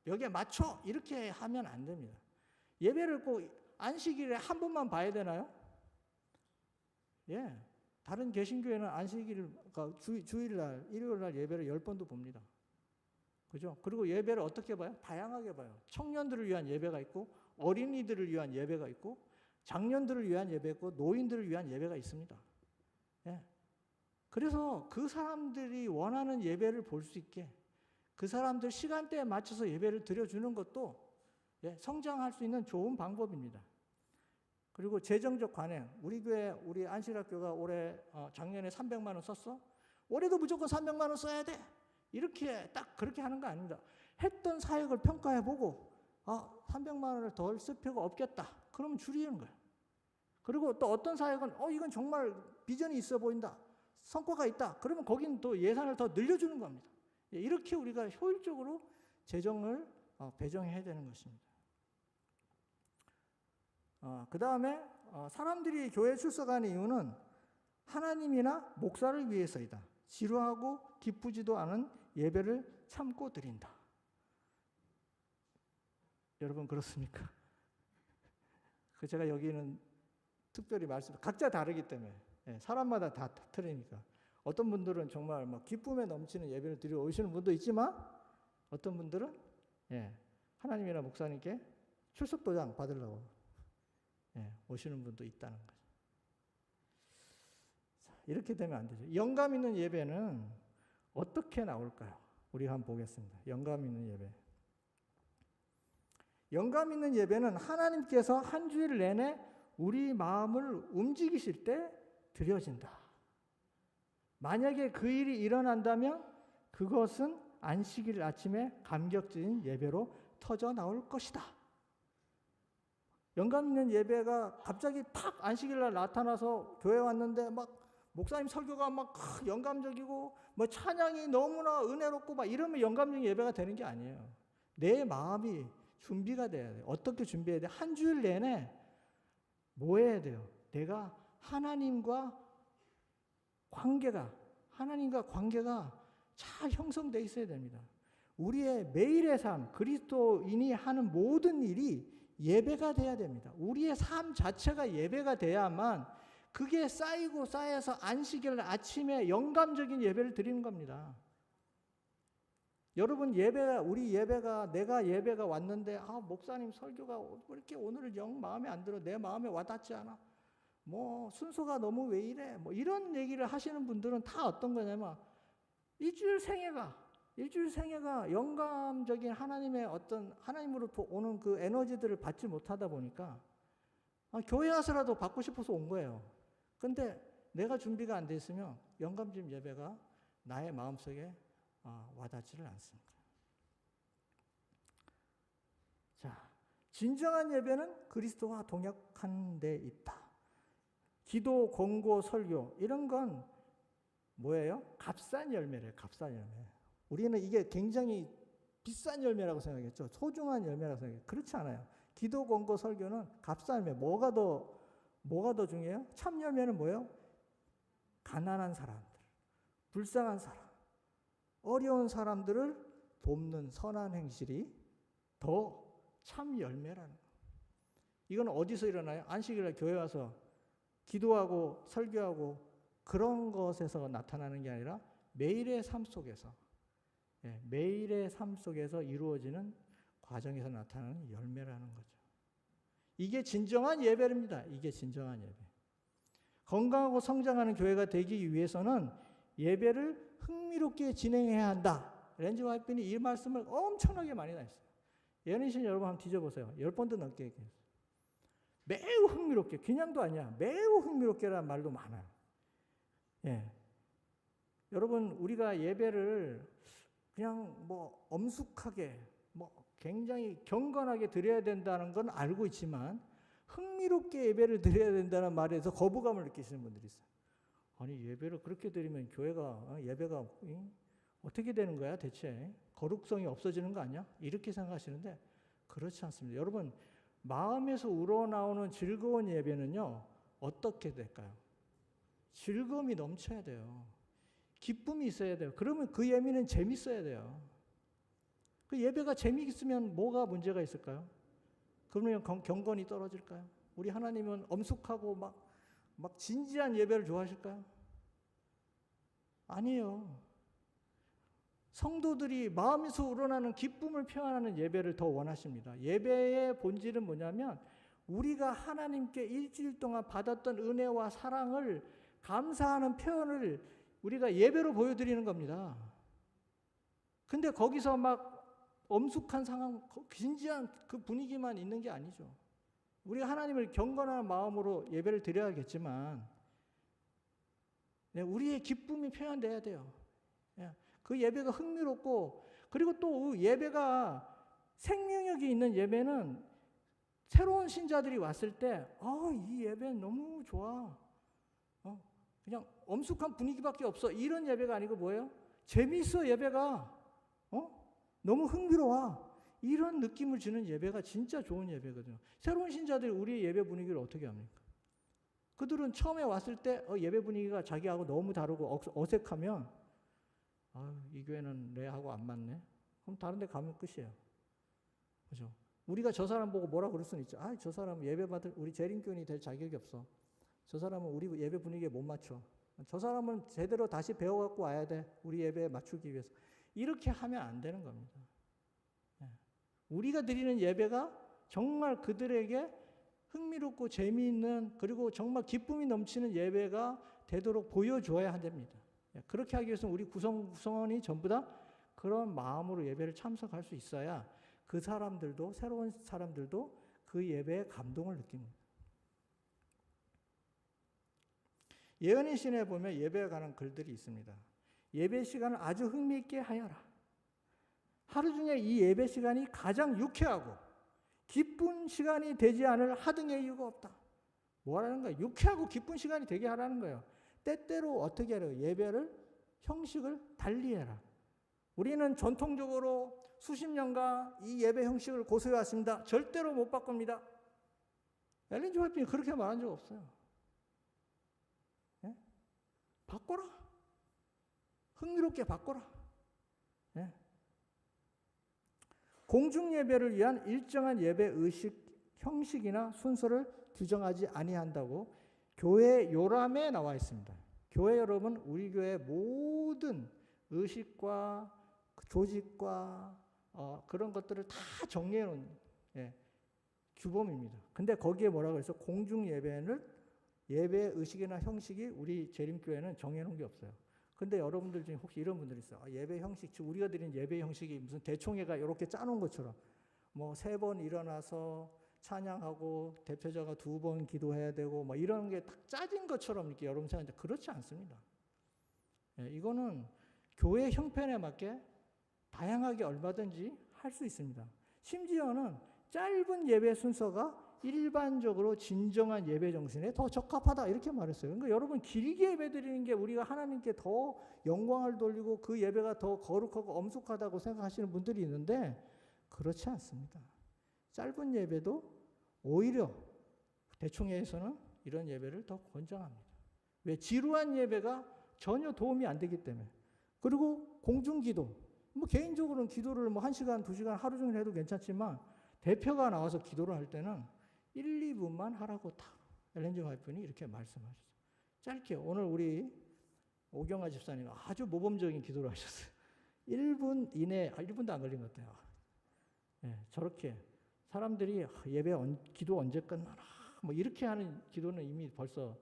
여기에 맞춰. 이렇게 하면 안 됩니다. 예배를 꼭 안식일에 한 번만 봐야 되나요? 예. 다른 개신교회는 안식일, 그러니까 주일날, 일요일날 예배를 10번도 봅니다. 그죠? 그리고 예배를 어떻게 봐요? 다양하게 봐요. 청년들을 위한 예배가 있고, 어린이들을 위한 예배가 있고, 장년들을 위한 예배가 있고, 노인들을 위한 예배가 있습니다. 예. 그래서 그 사람들이 원하는 예배를 볼 수 있게 그 사람들 시간대에 맞춰서 예배를 드려주는 것도 성장할 수 있는 좋은 방법입니다. 그리고 재정적 관행. 우리 교회, 우리 안식학교가 올해 작년에 300만 원 썼어? 올해도 무조건 300만 원 써야 돼. 이렇게 딱 그렇게 하는 거 아닙니다. 했던 사역을 평가해보고 300만 원을 덜 쓸 필요가 없겠다. 그러면 줄이는 거예요. 그리고 또 어떤 사역은 이건 정말 비전이 있어 보인다. 성과가 있다. 그러면 거긴 또 예산을 더 늘려주는 겁니다. 이렇게 우리가 효율적으로 재정을 배정해야 되는 것입니다. 그 다음에 사람들이 교회에 출석하는 이유는 하나님이나 목사를 위해서이다. 지루하고 기쁘지도 않은 예배를 참고 드린다. 여러분 그렇습니까? 제가 여기는 특별히 각자 다르기 때문에 사람마다 다 틀리니까 어떤 분들은 정말 막 기쁨에 넘치는 예배를 드리러 오시는 분도 있지만 어떤 분들은 하나님이나 목사님께 출석도장 받으려고 오시는 분도 있다는 거죠. 자, 이렇게 되면 안 되죠. 영감 있는 예배는 어떻게 나올까요? 우리 한번 보겠습니다. 영감 있는 예배. 영감 있는 예배는 하나님께서 한 주일 내내 우리 마음을 움직이실 때 드려진다. 만약에 그 일이 일어난다면 그것은 안식일 아침에 감격적인 예배로 터져 나올 것이다. 영감 있는 예배가 갑자기 탁 안식일날 나타나서 교회 왔는데 막 목사님 설교가 막 영감적이고 뭐 찬양이 너무나 은혜롭고 막 이러면 영감적인 예배가 되는 게 아니에요. 내 마음이 준비가 돼야 돼요. 어떻게 준비해야 돼요? 한 주일 내내 뭐 해야 돼요? 내가 하나님과 관계가 잘 형성되어 있어야 됩니다. 우리의 매일의 삶, 그리스도인이 하는 모든 일이 예배가 돼야 됩니다. 우리의 삶 자체가 예배가 돼야만 그게 쌓이고 쌓여서 안식일 아침에 영감적인 예배를 드리는 겁니다. 여러분 내가 예배가 왔는데 목사님 설교가 왜 이렇게 오늘 영 마음에 안 들어, 내 마음에 와닿지 않아, 뭐 순서가 너무 왜 이래, 뭐 이런 얘기를 하시는 분들은 다 어떤 거냐면 일주일 생애가 영감적인 하나님의 어떤 하나님으로부터 오는 그 에너지들을 받지 못하다 보니까 교회 와서라도 받고 싶어서 온 거예요. 근데 내가 준비가 안 돼 있으면 영감적인 예배가 나의 마음속에 와닿지를 않습니다. 자, 진정한 예배는 그리스도와 동역한 데 있다. 기도, 권고, 설교 이런 건 뭐예요? 값싼 열매래요. 값싼 열매. 우리는 이게 굉장히 비싼 열매라고 생각했죠. 소중한 열매라고 생각해요. 그렇지 않아요. 기도, 권고, 설교는 값싼 열매. 뭐가 더 중요해요? 참 열매는 뭐예요? 가난한 사람들, 불쌍한 사람, 어려운 사람들을 돕는 선한 행실이 더 참 열매라는 거예요. 이건 어디서 일어나요? 안식일날 교회 와서 기도하고 설교하고 그런 것에서 나타나는 게 아니라 매일의 삶 속에서, 매일의 삶 속에서 이루어지는 과정에서 나타나는 열매라는 거죠. 이게 진정한 예배입니다. 이게 진정한 예배. 건강하고 성장하는 교회가 되기 위해서는 예배를 흥미롭게 진행해야 한다. 렌즈 화이트는 이 말씀을 엄청나게 많이 했어요. 예언이신 여러분 한번 뒤져보세요. 10번도 넘게 얘기했어요. 매우 흥미롭게, 그냥도 아니야. 매우 흥미롭게라는 말도 많아요. 여러분, 우리가 예배를 그냥 뭐 엄숙하게, 뭐 굉장히 경건하게 드려야 된다는 건 알고 있지만 흥미롭게 예배를 드려야 된다는 말에서 거부감을 느끼시는 분들이 있어요. 아니, 예배를 그렇게 드리면 예배가 어떻게 되는 거야 대체? 거룩성이 없어지는 거 아니야? 이렇게 생각하시는데 그렇지 않습니다. 여러분, 마음에서 우러나오는 즐거운 예배는요, 어떻게 될까요? 즐거움이 넘쳐야 돼요. 기쁨이 있어야 돼요. 그러면 그 예배는 재밌어야 돼요. 그 예배가 재미있으면 뭐가 문제가 있을까요? 그러면 경건이 떨어질까요? 우리 하나님은 엄숙하고 막 진지한 예배를 좋아하실까요? 아니에요. 성도들이 마음에서 우러나는 기쁨을 표현하는 예배를 더 원하십니다. 예배의 본질은 뭐냐면 우리가 하나님께 일주일 동안 받았던 은혜와 사랑을 감사하는 표현을 우리가 예배로 보여드리는 겁니다. 근데 거기서 막 엄숙한 상황, 진지한 그 분위기만 있는 게 아니죠. 우리가 하나님을 경건한 마음으로 예배를 드려야겠지만 우리의 기쁨이 표현돼야 돼요. 그 예배가 흥미롭고, 그리고 또 예배가 생명력이 있는 예배는 새로운 신자들이 왔을 때 이 예배 너무 좋아. 그냥 엄숙한 분위기밖에 없어. 이런 예배가 아니고 뭐예요? 재미있어 예배가. 너무 흥미로워. 이런 느낌을 주는 예배가 진짜 좋은 예배거든요. 새로운 신자들이 우리의 예배 분위기를 어떻게 합니까? 그들은 처음에 왔을 때 예배 분위기가 자기하고 너무 다르고 어색하면 이 교회는 내하고 안 맞네. 그럼 다른 데 가면 끝이에요. 그죠? 우리가 저 사람 보고 뭐라 그럴 수는 있죠. 저 사람은 우리 재림교인이 될 자격이 없어. 저 사람은 우리 예배 분위기에 못 맞춰. 저 사람은 제대로 다시 배워갖고 와야 돼. 우리 예배에 맞추기 위해서. 이렇게 하면 안 되는 겁니다. 우리가 드리는 예배가 정말 그들에게 흥미롭고 재미있는, 그리고 정말 기쁨이 넘치는 예배가 되도록 보여줘야 됩니다. 그렇게 하기 위해서는 우리 구성원이 전부 다 그런 마음으로 예배를 참석할 수 있어야 그 사람들도, 새로운 사람들도 그 예배에 감동을 느낍니다. 예언의 신에 보면 예배에 관한 글들이 있습니다. 예배 시간을 아주 흥미있게 하여라. 하루 중에 이 예배 시간이 가장 유쾌하고 기쁜 시간이 되지 않을 하등의 이유가 없다. 뭐라는 거예요? 유쾌하고 기쁜 시간이 되게 하라는 거예요. 때때로 어떻게 하래요? 예배를 형식을 달리해라. 우리는 전통적으로 수십 년간 이 예배 형식을 고수해 왔습니다. 절대로 못 바꿉니다. 엘렌 G. 화이트는 그렇게 말한 적 없어요. 예? 바꿔라. 흥미롭게 바꿔라. 예? 공중 예배를 위한 일정한 예배 의식 형식이나 순서를 규정하지 아니한다고 교회 요람에 나와 있습니다. 교회 여러분, 우리 교회 모든 의식과 조직과 그런 것들을 다 정리해 놓은 규범입니다. 근데 거기에 뭐라고 해서 공중 예배는 예배 의식이나 형식이 우리 재림교회는 정해 놓은 게 없어요. 근데 여러분들 중에 혹시 이런 분들이 있어요. 예배 형식, 즉 우리가 드린 예배 형식이 무슨 대총회가 이렇게 짜놓은 것처럼 뭐 3번 일어나서 찬양하고 대표자가 2번 기도해야 되고 뭐 이런 게 딱 짜진 것처럼 이렇게 여러분 생각하는데 그렇지 않습니다. 이거는 교회 형편에 맞게 다양하게 얼마든지 할 수 있습니다. 심지어는 짧은 예배 순서가 일반적으로 진정한 예배 정신에 더 적합하다 이렇게 말했어요. 그러니까 여러분 길게 예배 드리는 게 우리가 하나님께 더 영광을 돌리고 그 예배가 더 거룩하고 엄숙하다고 생각하시는 분들이 있는데 그렇지 않습니다. 짧은 예배도 오히려 대총회에서는 이런 예배를 더 권장합니다. 왜? 지루한 예배가 전혀 도움이 안 되기 때문에. 그리고 공중기도, 뭐 개인적으로는 기도를 뭐 1시간, 2시간 하루 종일 해도 괜찮지만 대표가 나와서 기도를 할 때는 1, 2분만 하라고 다 엘렌 G. 화이트는 이렇게 말씀하셨어요. 짧게 오늘 우리 오경아 집사님 아주 모범적인 기도를 하셨어요. 1분 이내, 1분도 안 걸린 것 같아요. 저렇게 사람들이 예배 기도 언제 끝나나 뭐 이렇게 하는 기도는 이미 벌써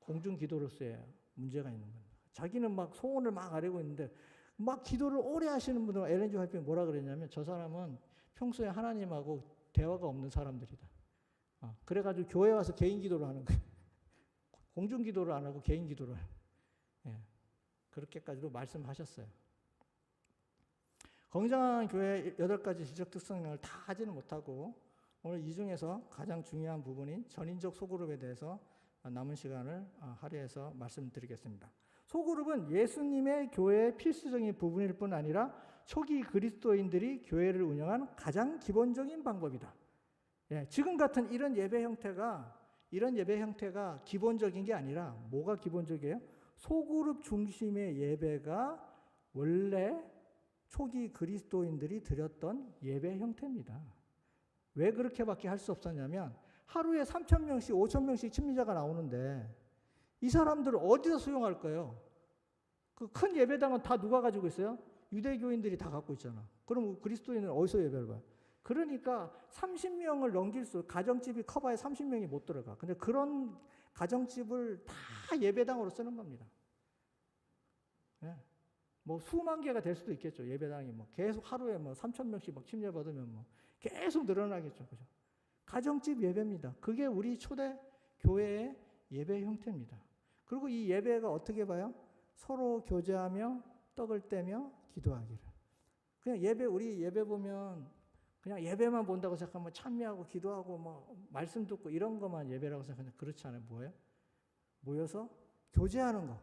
공중 기도로서의 문제가 있는 겁니다. 자기는 막 소원을 막 아뢰고 있는데 막 기도를 오래 하시는 분들은 엘렌 G. 화이트는 뭐라 그랬냐면 저 사람은 평소에 하나님하고 대화가 없는 사람들이다. 그래가지고 교회 와서 개인 기도를 하는 거예요. 공중 기도를 안 하고 개인 기도를 해요. 그렇게까지도 말씀하셨어요. 건강한 교회의 8가지 지적 특성을 다 하지는 못하고 오늘 이 중에서 가장 중요한 부분인 전인적 소그룹에 대해서 남은 시간을 할애해서 말씀드리겠습니다. 소그룹은 예수님의 교회의 필수적인 부분일 뿐 아니라 초기 그리스도인들이 교회를 운영한 가장 기본적인 방법이다. 지금 같은 이런 예배 형태가 기본적인 게 아니라 뭐가 기본적이에요? 소그룹 중심의 예배가 원래 초기 그리스도인들이 드렸던 예배 형태입니다. 왜 그렇게밖에 할 수 없었냐면 하루에 3,000명씩 5,000명씩 침례자가 나오는데 이 사람들을 어디서 수용할 거예요? 그 큰 예배당은 다 누가 가지고 있어요? 유대교인들이 다 갖고 있잖아. 그럼 그리스도인은 어디서 예배를 봐요? 그러니까 30명을 넘길 가정집이 커봐야 30명이 못 들어가. 근데 그런 가정집을 다 예배당으로 쓰는 겁니다. 뭐 수만 개가 될 수도 있겠죠. 예배당이 뭐 계속 하루에 뭐 3,000명씩 막 침례 받으면 뭐 계속 늘어나겠죠. 그죠? 가정집 예배입니다. 그게 우리 초대 교회의 예배 형태입니다. 그리고 이 예배가 어떻게 봐요? 서로 교제하며 떡을 떼며 기도하기를. 그냥 우리 예배 보면 그냥 예배만 본다고 생각하면 찬미하고 기도하고 뭐 말씀 듣고 이런 것만 예배라고 생각하는데 그렇지 않아요. 뭐예요? 모여서 교제하는 거.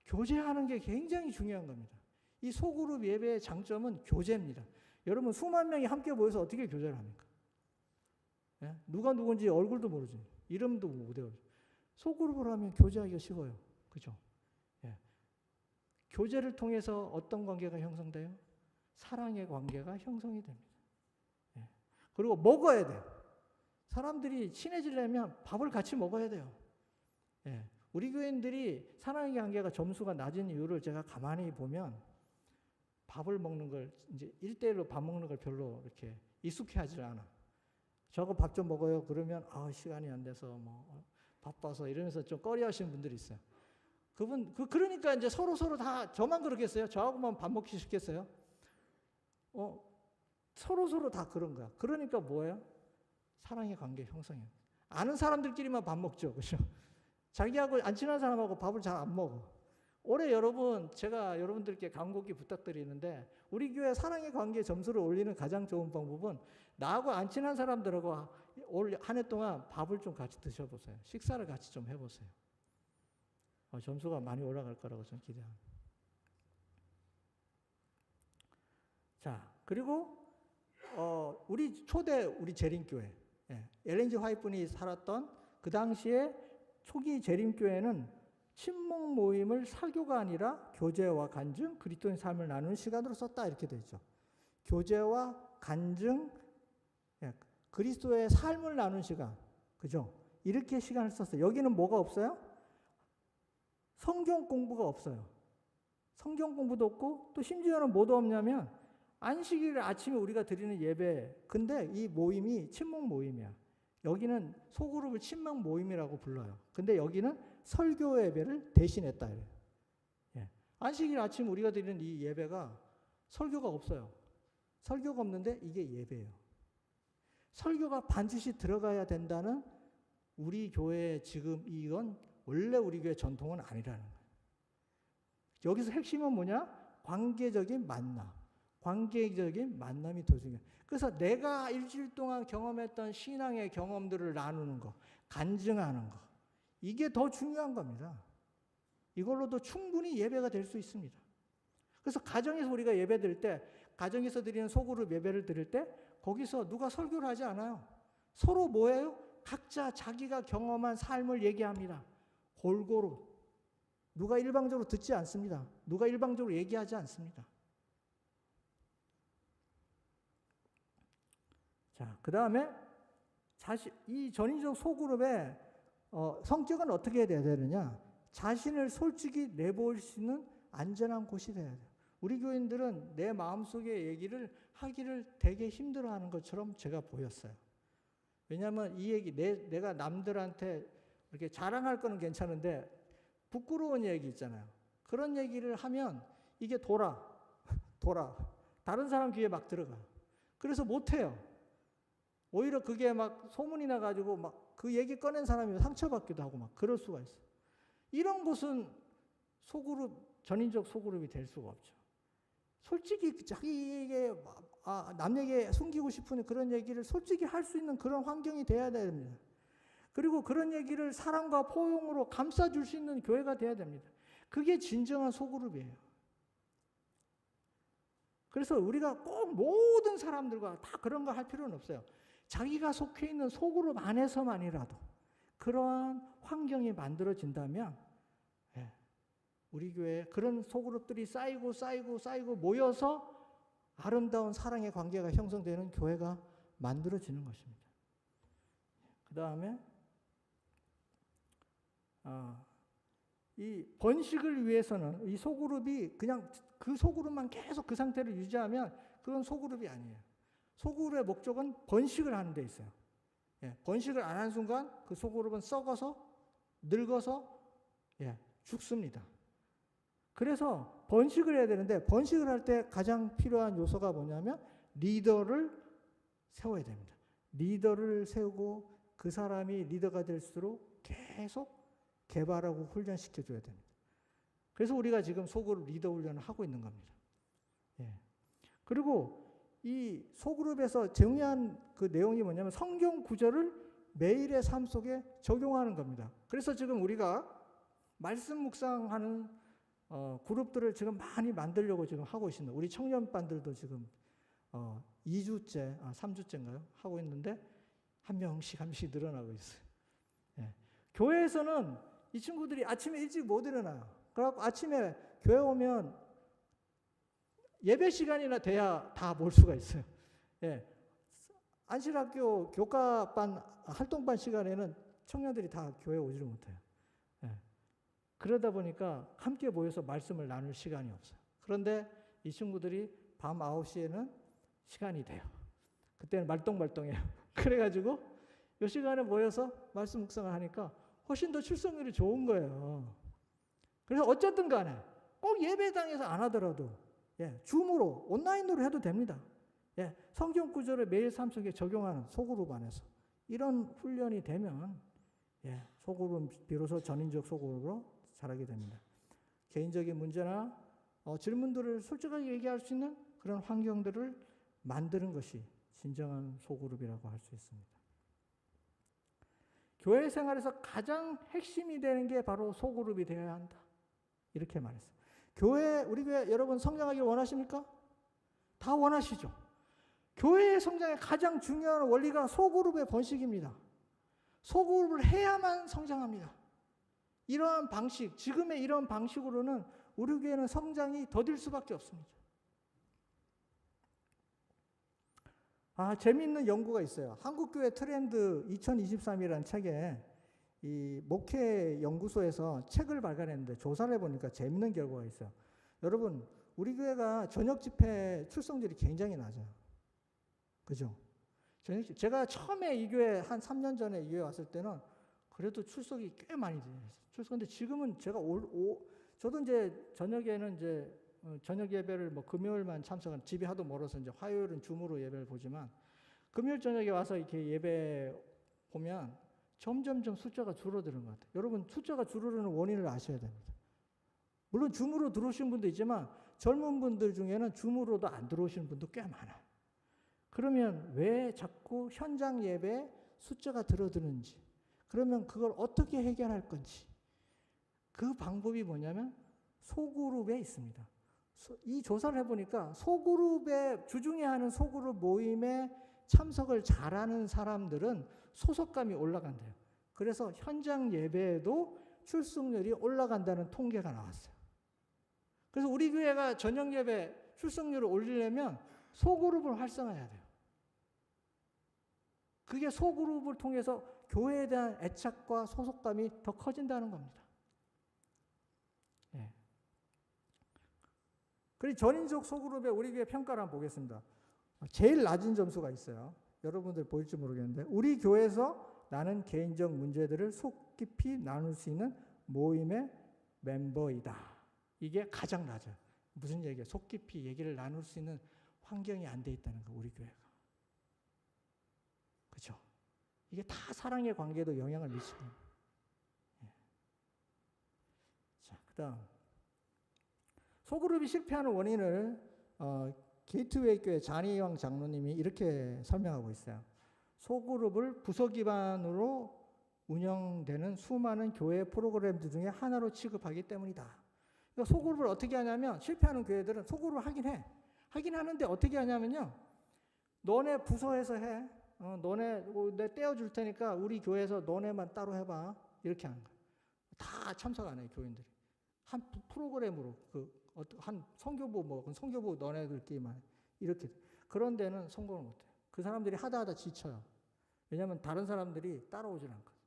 교제하는 게 굉장히 중요한 겁니다. 이 소그룹 예배의 장점은 교제입니다. 여러분 수만 명이 함께 모여서 어떻게 교제를 합니까? 누가 누군지 얼굴도 모르지. 이름도 못 외워요. 소그룹으로 하면 교제하기가 쉬워요. 그죠? 교제를 통해서 어떤 관계가 형성돼요? 사랑의 관계가 형성이 됩니다. 그리고 먹어야 돼요. 사람들이 친해지려면 밥을 같이 먹어야 돼요. 우리 교인들이 사랑의 관계가 점수가 낮은 이유를 제가 가만히 보면 밥을 먹는 걸 이제 1대1로 밥 먹는 걸 별로 이렇게 익숙해하지 않아. 저거 밥 좀 먹어요. 그러면 시간이 안 돼서 뭐 바빠서 이러면서 좀 꺼려하시는 분들이 있어요. 그러니까 이제 서로 다 저만 그렇겠어요? 저하고만 밥 먹기 쉽겠어요? 서로 다 그런 거야. 그러니까 뭐예요? 사랑의 관계 형성이에요. 아는 사람들끼리만 밥 먹죠. 그죠? 자기하고 안 친한 사람하고 밥을 잘 안 먹어. 올해 제가 여러분들께 간곡히 부탁드리는데 우리 교회 사랑의 관계 점수를 올리는 가장 좋은 방법은 나하고 안 친한 사람들하고 올 한 해 동안 밥을 좀 같이 드셔보세요. 식사를 같이 좀 해보세요. 점수가 많이 올라갈 거라고 저는 기대합니다. 자, 그리고 우리 초대 우리 재림교회, 엘렌 G 화이트분이 살았던 그 당시에 초기 재림교회는 친목 모임을 설교가 아니라 교제와 간증, 그리스도인 삶을 나누는 시간으로 썼다 이렇게 되죠. 교제와 간증, 그리스도의 삶을 나누는 시간, 그죠? 이렇게 시간을 썼어요. 여기는 뭐가 없어요? 성경 공부가 없어요. 성경 공부도 없고 또 심지어는 뭐도 없냐면 안식일 아침에 우리가 드리는 예배, 근데 이 모임이 친목 모임이야. 여기는 소그룹을 친목 모임이라고 불러요. 근데 여기는 설교 예배를 대신했다. 안식일 아침 우리가 드리는 이 예배가 설교가 없어요. 설교가 없는데 이게 예배예요. 설교가 반드시 들어가야 된다는 우리 교회의 지금 이건 원래 우리 교회 전통은 아니라는 거예요. 여기서 핵심은 뭐냐? 관계적인 만남. 관계적인 만남이 더 중요해요. 그래서 내가 일주일 동안 경험했던 신앙의 경험들을 나누는 거, 간증하는 거, 이게 더 중요한 겁니다. 이걸로도 충분히 예배가 될 수 있습니다. 그래서 가정에서 우리가 예배 드릴 때, 가정에서 드리는 소그룹 예배를 드릴 때 거기서 누가 설교를 하지 않아요. 서로 뭐예요? 각자 자기가 경험한 삶을 얘기합니다. 골고루. 누가 일방적으로 듣지 않습니다. 누가 일방적으로 얘기하지 않습니다. 자, 그 다음에 이 전인적 소그룹의 성격은 어떻게 돼야 되느냐? 자신을 솔직히 내보일 수 있는 안전한 곳이 돼야 돼요. 우리 교인들은 내 마음속의 얘기를 하기를 되게 힘들어하는 것처럼 제가 보였어요. 왜냐하면 이 얘기 내가 남들한테 이렇게 자랑할 거는 괜찮은데 부끄러운 얘기 있잖아요. 그런 얘기를 하면 이게 돌아. 다른 사람 귀에 막 들어가. 그래서 못해요. 오히려 그게 막 소문이 나가지고 막 그 얘기 꺼낸 사람이 상처받기도 하고 막 그럴 수가 있어요. 이런 곳은 소그룹, 전인적 소그룹이 될 수가 없죠. 솔직히 자기에게 남에게 숨기고 싶은 그런 얘기를 솔직히 할 수 있는 그런 환경이 돼야 됩니다. 그리고 그런 얘기를 사랑과 포용으로 감싸줄 수 있는 교회가 돼야 됩니다. 그게 진정한 소그룹이에요. 그래서 우리가 꼭 모든 사람들과 다 그런 거 할 필요는 없어요. 자기가 속해 있는 소그룹 안에서만이라도 그러한 환경이 만들어진다면 우리 교회에 그런 소그룹들이 쌓이고 모여서 아름다운 사랑의 관계가 형성되는 교회가 만들어지는 것입니다. 그 다음에 이 번식을 위해서는 이 소그룹이 그냥 그 소그룹만 계속 그 상태를 유지하면 그건 소그룹이 아니에요. 소그룹의 목적은 번식을 하는 데 있어요. 번식을 안 한 순간 그 소그룹은 썩어서 늙어서 죽습니다. 그래서 번식을 해야 되는데 번식을 할 때 가장 필요한 요소가 뭐냐면 리더를 세워야 됩니다. 리더를 세우고 그 사람이 리더가 될수록 계속 개발하고 훈련시켜줘야 됩니다. 그래서 우리가 지금 소그룹 리더 훈련을 하고 있는 겁니다. 그리고 이 소그룹에서 중요한 그 내용이 뭐냐면 성경 구절을 매일의 삶 속에 적용하는 겁니다. 그래서 지금 우리가 말씀 묵상하는 그룹들을 지금 많이 만들려고 지금 하고 있습니다. 우리 청년반들도 지금 2주째, 3주째인가요? 하고 있는데 한 명씩 늘어나고 있어요. 교회에서는 이 친구들이 아침에 일찍 못 일어나요. 그래갖고 아침에 교회 오면 예배 시간이나 돼야 다 몰 수가 있어요. 안실학교 교과반, 활동반 시간에는 청년들이 다 교회에 오지를 못해요. 그러다 보니까 함께 모여서 말씀을 나눌 시간이 없어요. 그런데 이 친구들이 밤 9시에는 시간이 돼요. 그때는 말똥말똥해요. 그래가지고 이 시간에 모여서 말씀 묵상을 하니까 훨씬 더 출석률이 좋은 거예요. 그래서 어쨌든 간에 꼭 예배당에서 안 하더라도 줌으로 온라인으로 해도 됩니다. 성경 구절을 매일 삶 속에 적용하는 소그룹 안에서 이런 훈련이 되면 소그룹 비로소 전인적 소그룹으로 자라게 됩니다. 개인적인 문제나 질문들을 솔직하게 얘기할 수 있는 그런 환경들을 만드는 것이 진정한 소그룹이라고 할 수 있습니다. 교회 생활에서 가장 핵심이 되는 게 바로 소그룹이 되어야 한다. 이렇게 말했어요. 우리 교회 여러분 성장하길 원하십니까? 다 원하시죠. 교회의 성장의 가장 중요한 원리가 소그룹의 번식입니다. 소그룹을 해야만 성장합니다. 이러한 방식, 지금의 이런 방식으로는 우리 교회는 성장이 더딜 수밖에 없습니다. 재미있는 연구가 있어요. 한국교회 트렌드 2023이라는 책에 이 목회 연구소에서 책을 발간했는데 조사를 해보니까 재미있는 결과가 있어요. 여러분, 우리 교회가 저녁 집회 출석률이 굉장히 낮아요. 그죠? 제가 처음에 이 교회 한 3년 전에 이 교회 왔을 때는 그래도 출석이 꽤 많이 돼요. 근데 지금은 제가 저도 이제 저녁에는 이제 저녁 예배를 뭐 금요일만 참석한, 집이 하도 멀어서 이제 화요일은 줌으로 예배를 보지만 금요일 저녁에 와서 이렇게 예배 보면 점점점 숫자가 줄어드는 것 같아요. 여러분, 숫자가 줄어드는 원인을 아셔야 됩니다. 물론 줌으로 들어오신 분도 있지만 젊은 분들 중에는 줌으로도 안 들어오시는 분도 꽤 많아요. 그러면 왜 자꾸 현장 예배 숫자가 줄어드는지, 그러면 그걸 어떻게 해결할 건지, 그 방법이 뭐냐면 소그룹에 있습니다. 이 조사를 해보니까 소그룹에, 주중에 하는 소그룹 모임에 참석을 잘하는 사람들은 소속감이 올라간대요. 그래서 현장 예배에도 출석률이 올라간다는 통계가 나왔어요. 그래서 우리 교회가 저녁 예배 출석률을 올리려면 소그룹을 활성화해야 돼요. 그게 소그룹을 통해서 교회에 대한 애착과 소속감이 더 커진다는 겁니다. 예. 그리고 전인적 소그룹의 우리 교회 평가를 한번 보겠습니다. 제일 낮은 점수가 있어요. 여러분들 보일지 모르겠는데, 우리 교회에서 나는 개인적 문제들을 속 깊이 나눌 수 있는 모임의 멤버이다. 이게 가장 낮아요. 무슨 얘기예요? 속 깊이 얘기를 나눌 수 있는 환경이 안 돼 있다는 거, 우리 교회가. 그렇죠? 이게 다 사랑의 관계에도 영향을 미치거든요. 예. 자, 그다음 소그룹이 실패하는 원인을 게이트웨이 교회 잔희왕 장로님이 이렇게 설명하고 있어요. 소그룹을 부서 기반으로 운영되는 수많은 교회 프로그램들 중에 하나로 취급하기 때문이다. 그러니까 소그룹을 어떻게 하냐면, 실패하는 교회들은 소그룹을 하긴 해. 하긴 하는데 어떻게 하냐면요, 너네 부서에서 해. 너네 내 떼어줄 테니까 우리 교회에서 너네만 따로 해봐. 이렇게 하는 거예요. 다 참석 안 해요, 교인들이. 한 프로그램으로 한 성교부 성교부 너네들끼리만 이렇게. 그런 데는 성공을 못 해요. 그 사람들이 하다 지쳐요. 왜냐하면 다른 사람들이 따라오질 않거든요.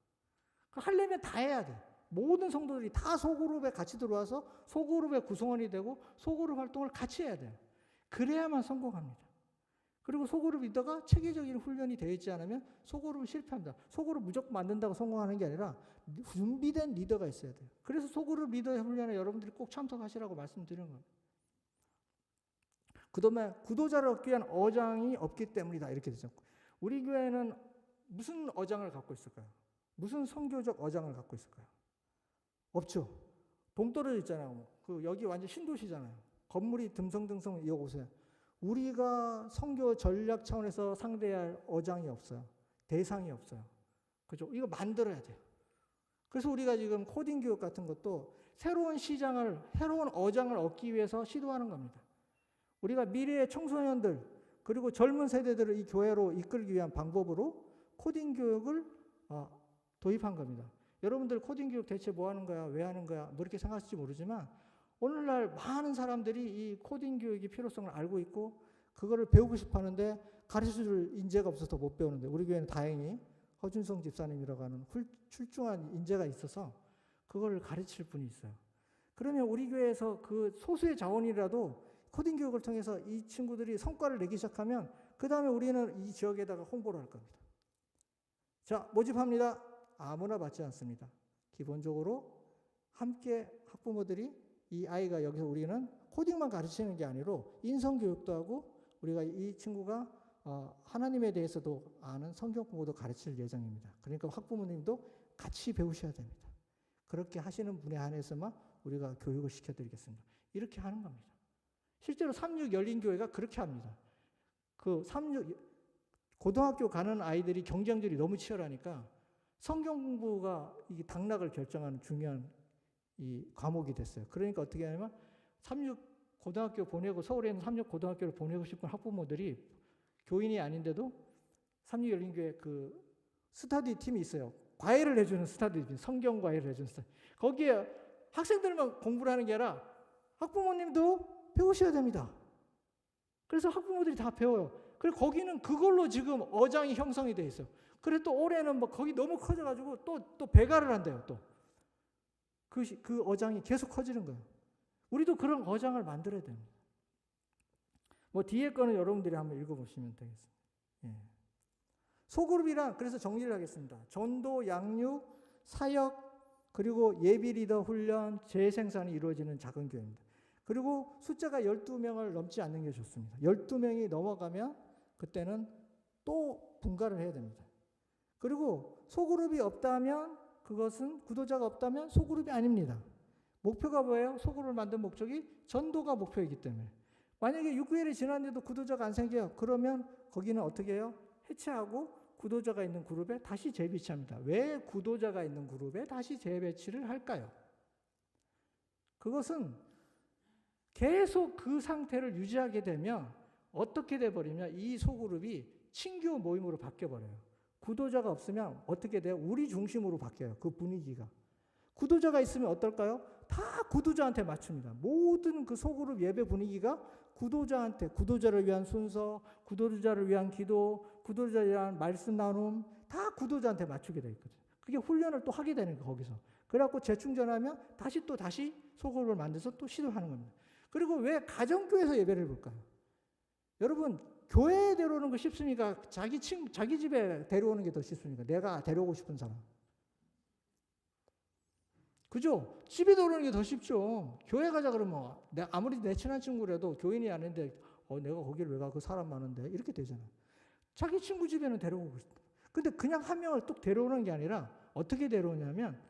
하려면 다 해야 돼. 모든 성도들이 다 소그룹에 같이 들어와서 소그룹의 구성원이 되고 소그룹 활동을 같이 해야 돼요. 그래야만 성공합니다. 그리고 소그룹 리더가 체계적인 훈련이 되어 있지 않으면 소그룹은 실패합니다. 소그룹 무조건 만든다고 성공하는 게 아니라 준비된 리더가 있어야 돼요. 그래서 소그룹 리더의 훈련에 여러분들이 꼭 참석하시라고 말씀드리는 겁니다. 그다음에 구도자를 얻기 위한 어장이 없기 때문이다. 이렇게 되죠. 우리 교회는 무슨 어장을 갖고 있을까요? 무슨 선교적 어장을 갖고 있을까요? 없죠. 동떨어져 있잖아요. 여기 완전 신도시잖아요. 건물이 듬성듬성 이어오세요. 우리가 선교 전략 차원에서 상대해야 할 어장이 없어요. 대상이 없어요. 그죠? 이거 만들어야 돼요. 그래서 우리가 지금 코딩 교육 같은 것도 새로운 시장을, 새로운 어장을 얻기 위해서 시도하는 겁니다. 우리가 미래의 청소년들, 그리고 젊은 세대들을 이 교회로 이끌기 위한 방법으로 코딩 교육을 도입한 겁니다. 여러분들 코딩 교육 대체 뭐 하는 거야? 왜 하는 거야? 뭐 이렇게 생각하실지 모르지만, 오늘날 많은 사람들이 이 코딩 교육의 필요성을 알고 있고 그거를 배우고 싶어 하는데 가르쳐줄 인재가 없어서 못 배우는데, 우리 교회는 다행히 허준성 집사님이라고 하는 출중한 인재가 있어서 그거를 가르칠 분이 있어요. 그러면 우리 교회에서 그 소수의 자원이라도 코딩 교육을 통해서 이 친구들이 성과를 내기 시작하면 그 다음에 우리는 이 지역에다가 홍보를 할 겁니다. 자, 모집합니다. 아무나 받지 않습니다. 기본적으로 함께 학부모들이 이 아이가 여기서 우리는 코딩만 가르치는 게 아니라 인성교육도 하고 우리가 이 친구가 하나님에 대해서도 아는 성경 공부도 가르칠 예정입니다. 그러니까 학부모님도 같이 배우셔야 됩니다. 그렇게 하시는 분에 한해서만 우리가 교육을 시켜드리겠습니다. 이렇게 하는 겁니다. 실제로 36 열린교회가 그렇게 합니다. 그 36 고등학교 가는 아이들이 경쟁률이 너무 치열하니까 성경 공부가 이 당락을 결정하는 중요한 이 과목이 됐어요. 그러니까 어떻게 하냐면 36 고등학교 보내고 서울에 있는 삼육고등학교를 보내고 싶은 학부모들이 교인이 아닌데도 삼육열린교회 그 스터디 팀이 있어요. 과외를 해주는 스터디 팀, 성경 과외를 해주는 스터디. 거기에 학생들만 공부를 하는 게 아니라 학부모님도 배우셔야 됩니다. 그래서 학부모들이 다 배워요. 그리고 거기는 그걸로 지금 어장이 형성이 돼 있어요. 그래 또 올해는 뭐 거기 너무 커져가지고 또 배가를 한대요. 또 그 어장이 계속 커지는 거예요. 우리도 그런 어장을 만들어야 됩니다. 뭐 뒤에 거는 여러분들이 한번 읽어보시면 되겠습니다. 예. 소그룹이란 그래서 정리를 하겠습니다. 전도, 양육, 사역, 그리고 예비 리더 훈련, 재생산이 이루어지는 작은 교회입니다. 그리고 숫자가 12명을 넘지 않는 게 좋습니다. 12명이 넘어가면 그때는 또 분가를 해야 됩니다. 그리고 소그룹이 없다면 그것은 구도자가 없다면 소그룹이 아닙니다. 목표가 뭐예요? 소그룹을 만든 목적이 전도가 목표이기 때문에. 만약에 6개월이 지났는데도 구도자가 안 생겨요. 그러면 거기는 어떻게 해요? 해체하고 구도자가 있는 그룹에 다시 재배치합니다. 왜 구도자가 있는 그룹에 다시 재배치를 할까요? 그것은 계속 그 상태를 유지하게 되면 어떻게 돼버리냐, 이 소그룹이 친교 모임으로 바뀌어버려요. 구도자가 없으면 어떻게 돼요? 우리 중심으로 바뀌어요. 그 분위기가. 구도자가 있으면 어떨까요? 다 구도자한테 맞춥니다. 모든 그 소그룹 예배 분위기가 구도자한테, 구도자를 위한 순서, 구도자를 위한 기도, 구도자를 위한 말씀 나눔, 다 구도자한테 맞추게 돼 있거든요. 그게 훈련을 또 하게 되는 거예요, 거기서. 그래갖고 재충전하면 다시 소그룹을 만들어서 또 시도하는 겁니다. 그리고 왜 가정교회에서 예배를 볼까요? 여러분, 교회에 데려오는 거 쉽습니까? 자기 집에 데려오는 게 더 쉽습니까? 내가 데려오고 싶은 사람. 그죠? 집에 데려오는 게 더 쉽죠. 교회 가자 그러면 아무리 내 친한 친구라도 교인이 아닌데 내가 거기를 왜 가? 그 사람 많은데 이렇게 되잖아요. 자기 친구 집에는 데려오고 싶다. 근데 그냥 한 명을 뚝 데려오는 게 아니라 어떻게 데려오냐면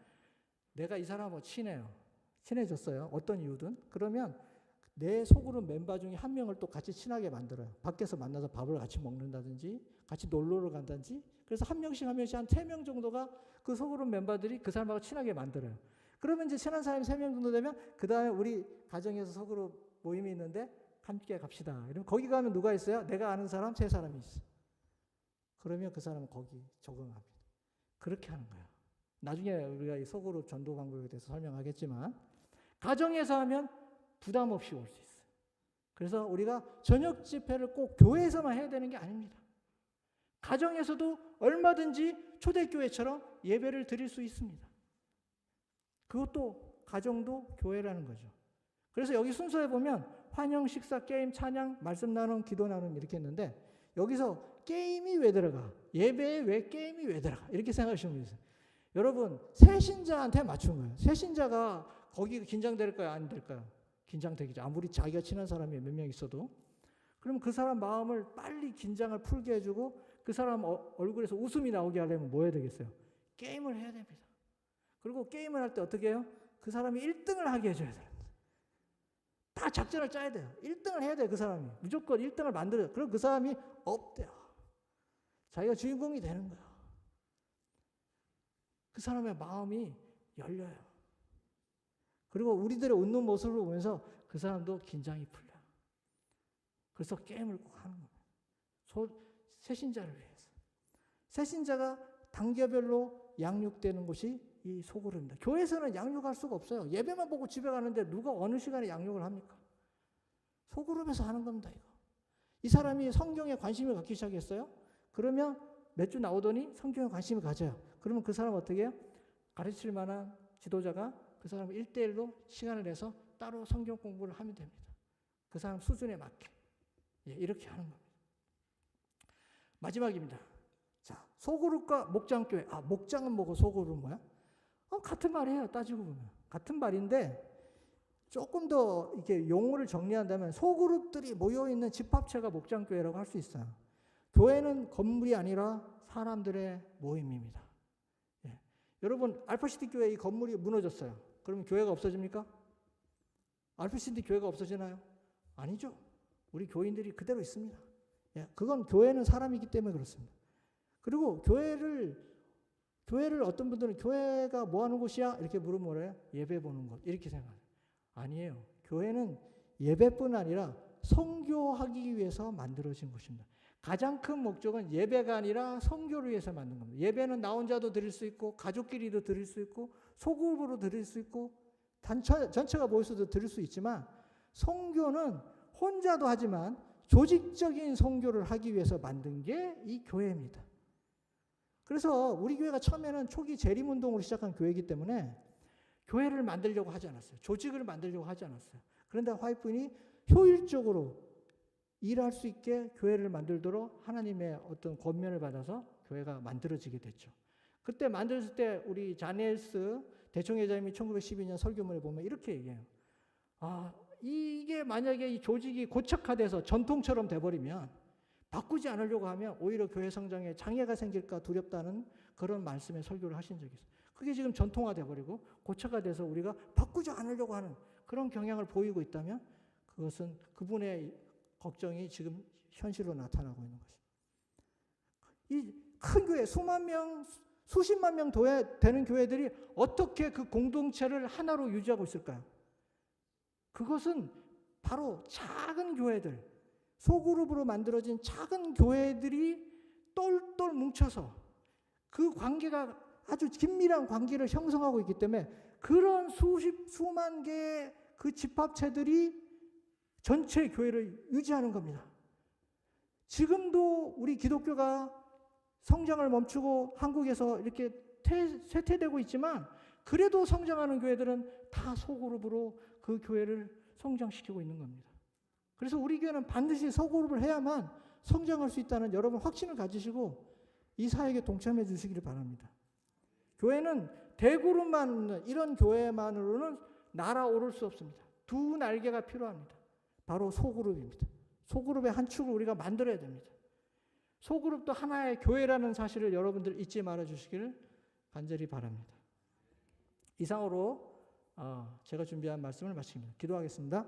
내가 이 사람하고 친해졌어요. 어떤 이유든. 그러면 내 소그룹 멤버 중에 한 명을 또 같이 친하게 만들어요. 밖에서 만나서 밥을 같이 먹는다든지 같이 놀러를 간다든지. 그래서 한 명씩 한 3명 정도가 그 소그룹 멤버들이 그 사람하고 친하게 만들어요. 그러면 이제 친한 사람이 3명 정도 되면 그 다음에 우리 가정에서 소그룹 모임이 있는데 함께 갑시다. 이러면 거기 가면 누가 있어요? 내가 아는 사람 3사람이 있어. 그러면 그 사람은 거기 적응합니다. 그렇게 하는 거예요. 나중에 우리가 이 소그룹 전도 방법에 대해서 설명하겠지만 가정에서 하면 부담 없이 올 수 있어요. 그래서 우리가 저녁 집회를 꼭 교회에서만 해야 되는 게 아닙니다. 가정에서도 얼마든지 초대교회처럼 예배를 드릴 수 있습니다. 그것도 가정도 교회라는 거죠. 그래서 여기 순서에 보면 환영, 식사, 게임, 찬양, 말씀 나눔, 기도 나눔 이렇게 했는데 여기서 게임이 왜 들어가? 예배에 왜 게임이 왜 들어가? 이렇게 생각하시면 돼요. 여러분, 새신자한테 맞춘 거예요. 새신자가 거기 긴장될까요? 안 될까요? 긴장되겠죠. 아무리 자기가 친한 사람이 몇 명 있어도. 그러면 그 사람 마음을 빨리 긴장을 풀게 해주고 그 사람 얼굴에서 웃음이 나오게 하려면 뭐 해야 되겠어요? 게임을 해야 됩니다. 그리고 게임을 할 때 어떻게 해요? 그 사람이 1등을 하게 해줘야 돼요. 다 작전을 짜야 돼요. 1등을 해야 돼요, 그 사람이. 무조건 1등을 만들어요. 그럼 그 사람이 없대요. 자기가 주인공이 되는 거예요. 그 사람의 마음이 열려요. 그리고 우리들의 웃는 모습을 보면서 그 사람도 긴장이 풀려요. 그래서 게임을 꼭 하는 겁니다. 새신자를 위해서. 새신자가 단계별로 양육되는 곳이 이 소그룹입니다. 교회에서는 양육할 수가 없어요. 예배만 보고 집에 가는데 누가 어느 시간에 양육을 합니까? 소그룹에서 하는 겁니다. 이거. 이 사람이 성경에 관심을 갖기 시작했어요. 그러면 몇 주 나오더니 성경에 관심을 가져요. 그러면 그 사람 어떻게 해요? 가르칠 만한 지도자가 그 사람을 1대1로 시간을 내서 따로 성경 공부를 하면 됩니다. 그 사람 수준에 맞게. 이렇게 하는 겁니다. 마지막입니다. 자, 소그룹과 목장교회. 목장은 뭐고 소그룹은 뭐야? 같은 말이에요. 따지고 보면. 같은 말인데 조금 더 이렇게 용어를 정리한다면 소그룹들이 모여있는 집합체가 목장교회라고 할 수 있어요. 교회는 건물이 아니라 사람들의 모임입니다. 여러분, 알파시티 교회 이 건물이 무너졌어요. 그러면 교회가 없어집니까? 알파시티 교회가 없어지나요? 아니죠. 우리 교인들이 그대로 있습니다. 그건 교회는 사람이기 때문에 그렇습니다. 그리고 교회를 어떤 분들은 교회가 뭐 하는 곳이야? 이렇게 물으면 뭐래요? 예배 보는 곳. 이렇게 생각해요. 아니에요. 교회는 예배뿐 아니라 선교하기 위해서 만들어진 것입니다. 가장 큰 목적은 예배가 아니라 선교를 위해서 만든 겁니다. 예배는 나 혼자도 드릴 수 있고 가족끼리도 드릴 수 있고 소그룹으로 드릴 수 있고 전체가 모여서도 드릴 수 있지만 선교는 혼자도 하지만 조직적인 선교를 하기 위해서 만든 게 이 교회입니다. 그래서 우리 교회가 처음에는 초기 재림운동으로 시작한 교회이기 때문에 교회를 만들려고 하지 않았어요. 조직을 만들려고 하지 않았어요. 그런데 화이트분이 효율적으로 일할 수 있게 교회를 만들도록 하나님의 어떤 권면을 받아서 교회가 만들어지게 됐죠. 그때 만들었을 때 우리 자네스 대총회장님이 1912년 설교문에 보면 이렇게 얘기해요. 이게 만약에 이 조직이 고착화돼서 전통처럼 돼버리면 바꾸지 않으려고 하면 오히려 교회 성장에 장애가 생길까 두렵다는 그런 말씀의 설교를 하신 적이 있어요. 그게 지금 전통화돼버리고 고착화돼서 우리가 바꾸지 않으려고 하는 그런 경향을 보이고 있다면 그것은 그분의 걱정이 지금 현실로 나타나고 있는 것입니다. 이 큰 교회, 수만 명, 수십만 명 되는 교회들이 어떻게 그 공동체를 하나로 유지하고 있을까요? 그것은 바로 작은 교회들, 소그룹으로 만들어진 작은 교회들이 똘똘 뭉쳐서 그 관계가 아주 긴밀한 관계를 형성하고 있기 때문에 그런 수만 개의 그 집합체들이 전체 교회를 유지하는 겁니다. 지금도 우리 기독교가 성장을 멈추고 한국에서 이렇게 쇠퇴되고 있지만 그래도 성장하는 교회들은 다 소그룹으로 그 교회를 성장시키고 있는 겁니다. 그래서 우리 교회는 반드시 소그룹을 해야만 성장할 수 있다는 여러분 확신을 가지시고 이 사역에 동참해 주시기를 바랍니다. 교회는 대그룹만 이런 교회만으로는 날아오를 수 없습니다. 두 날개가 필요합니다. 바로 소그룹입니다. 소그룹의 한 축을 우리가 만들어야 됩니다. 소그룹도 하나의 교회라는 사실을 여러분들 잊지 말아 주시기를 간절히 바랍니다. 이상으로 제가 준비한 말씀을 마칩니다. 기도하겠습니다.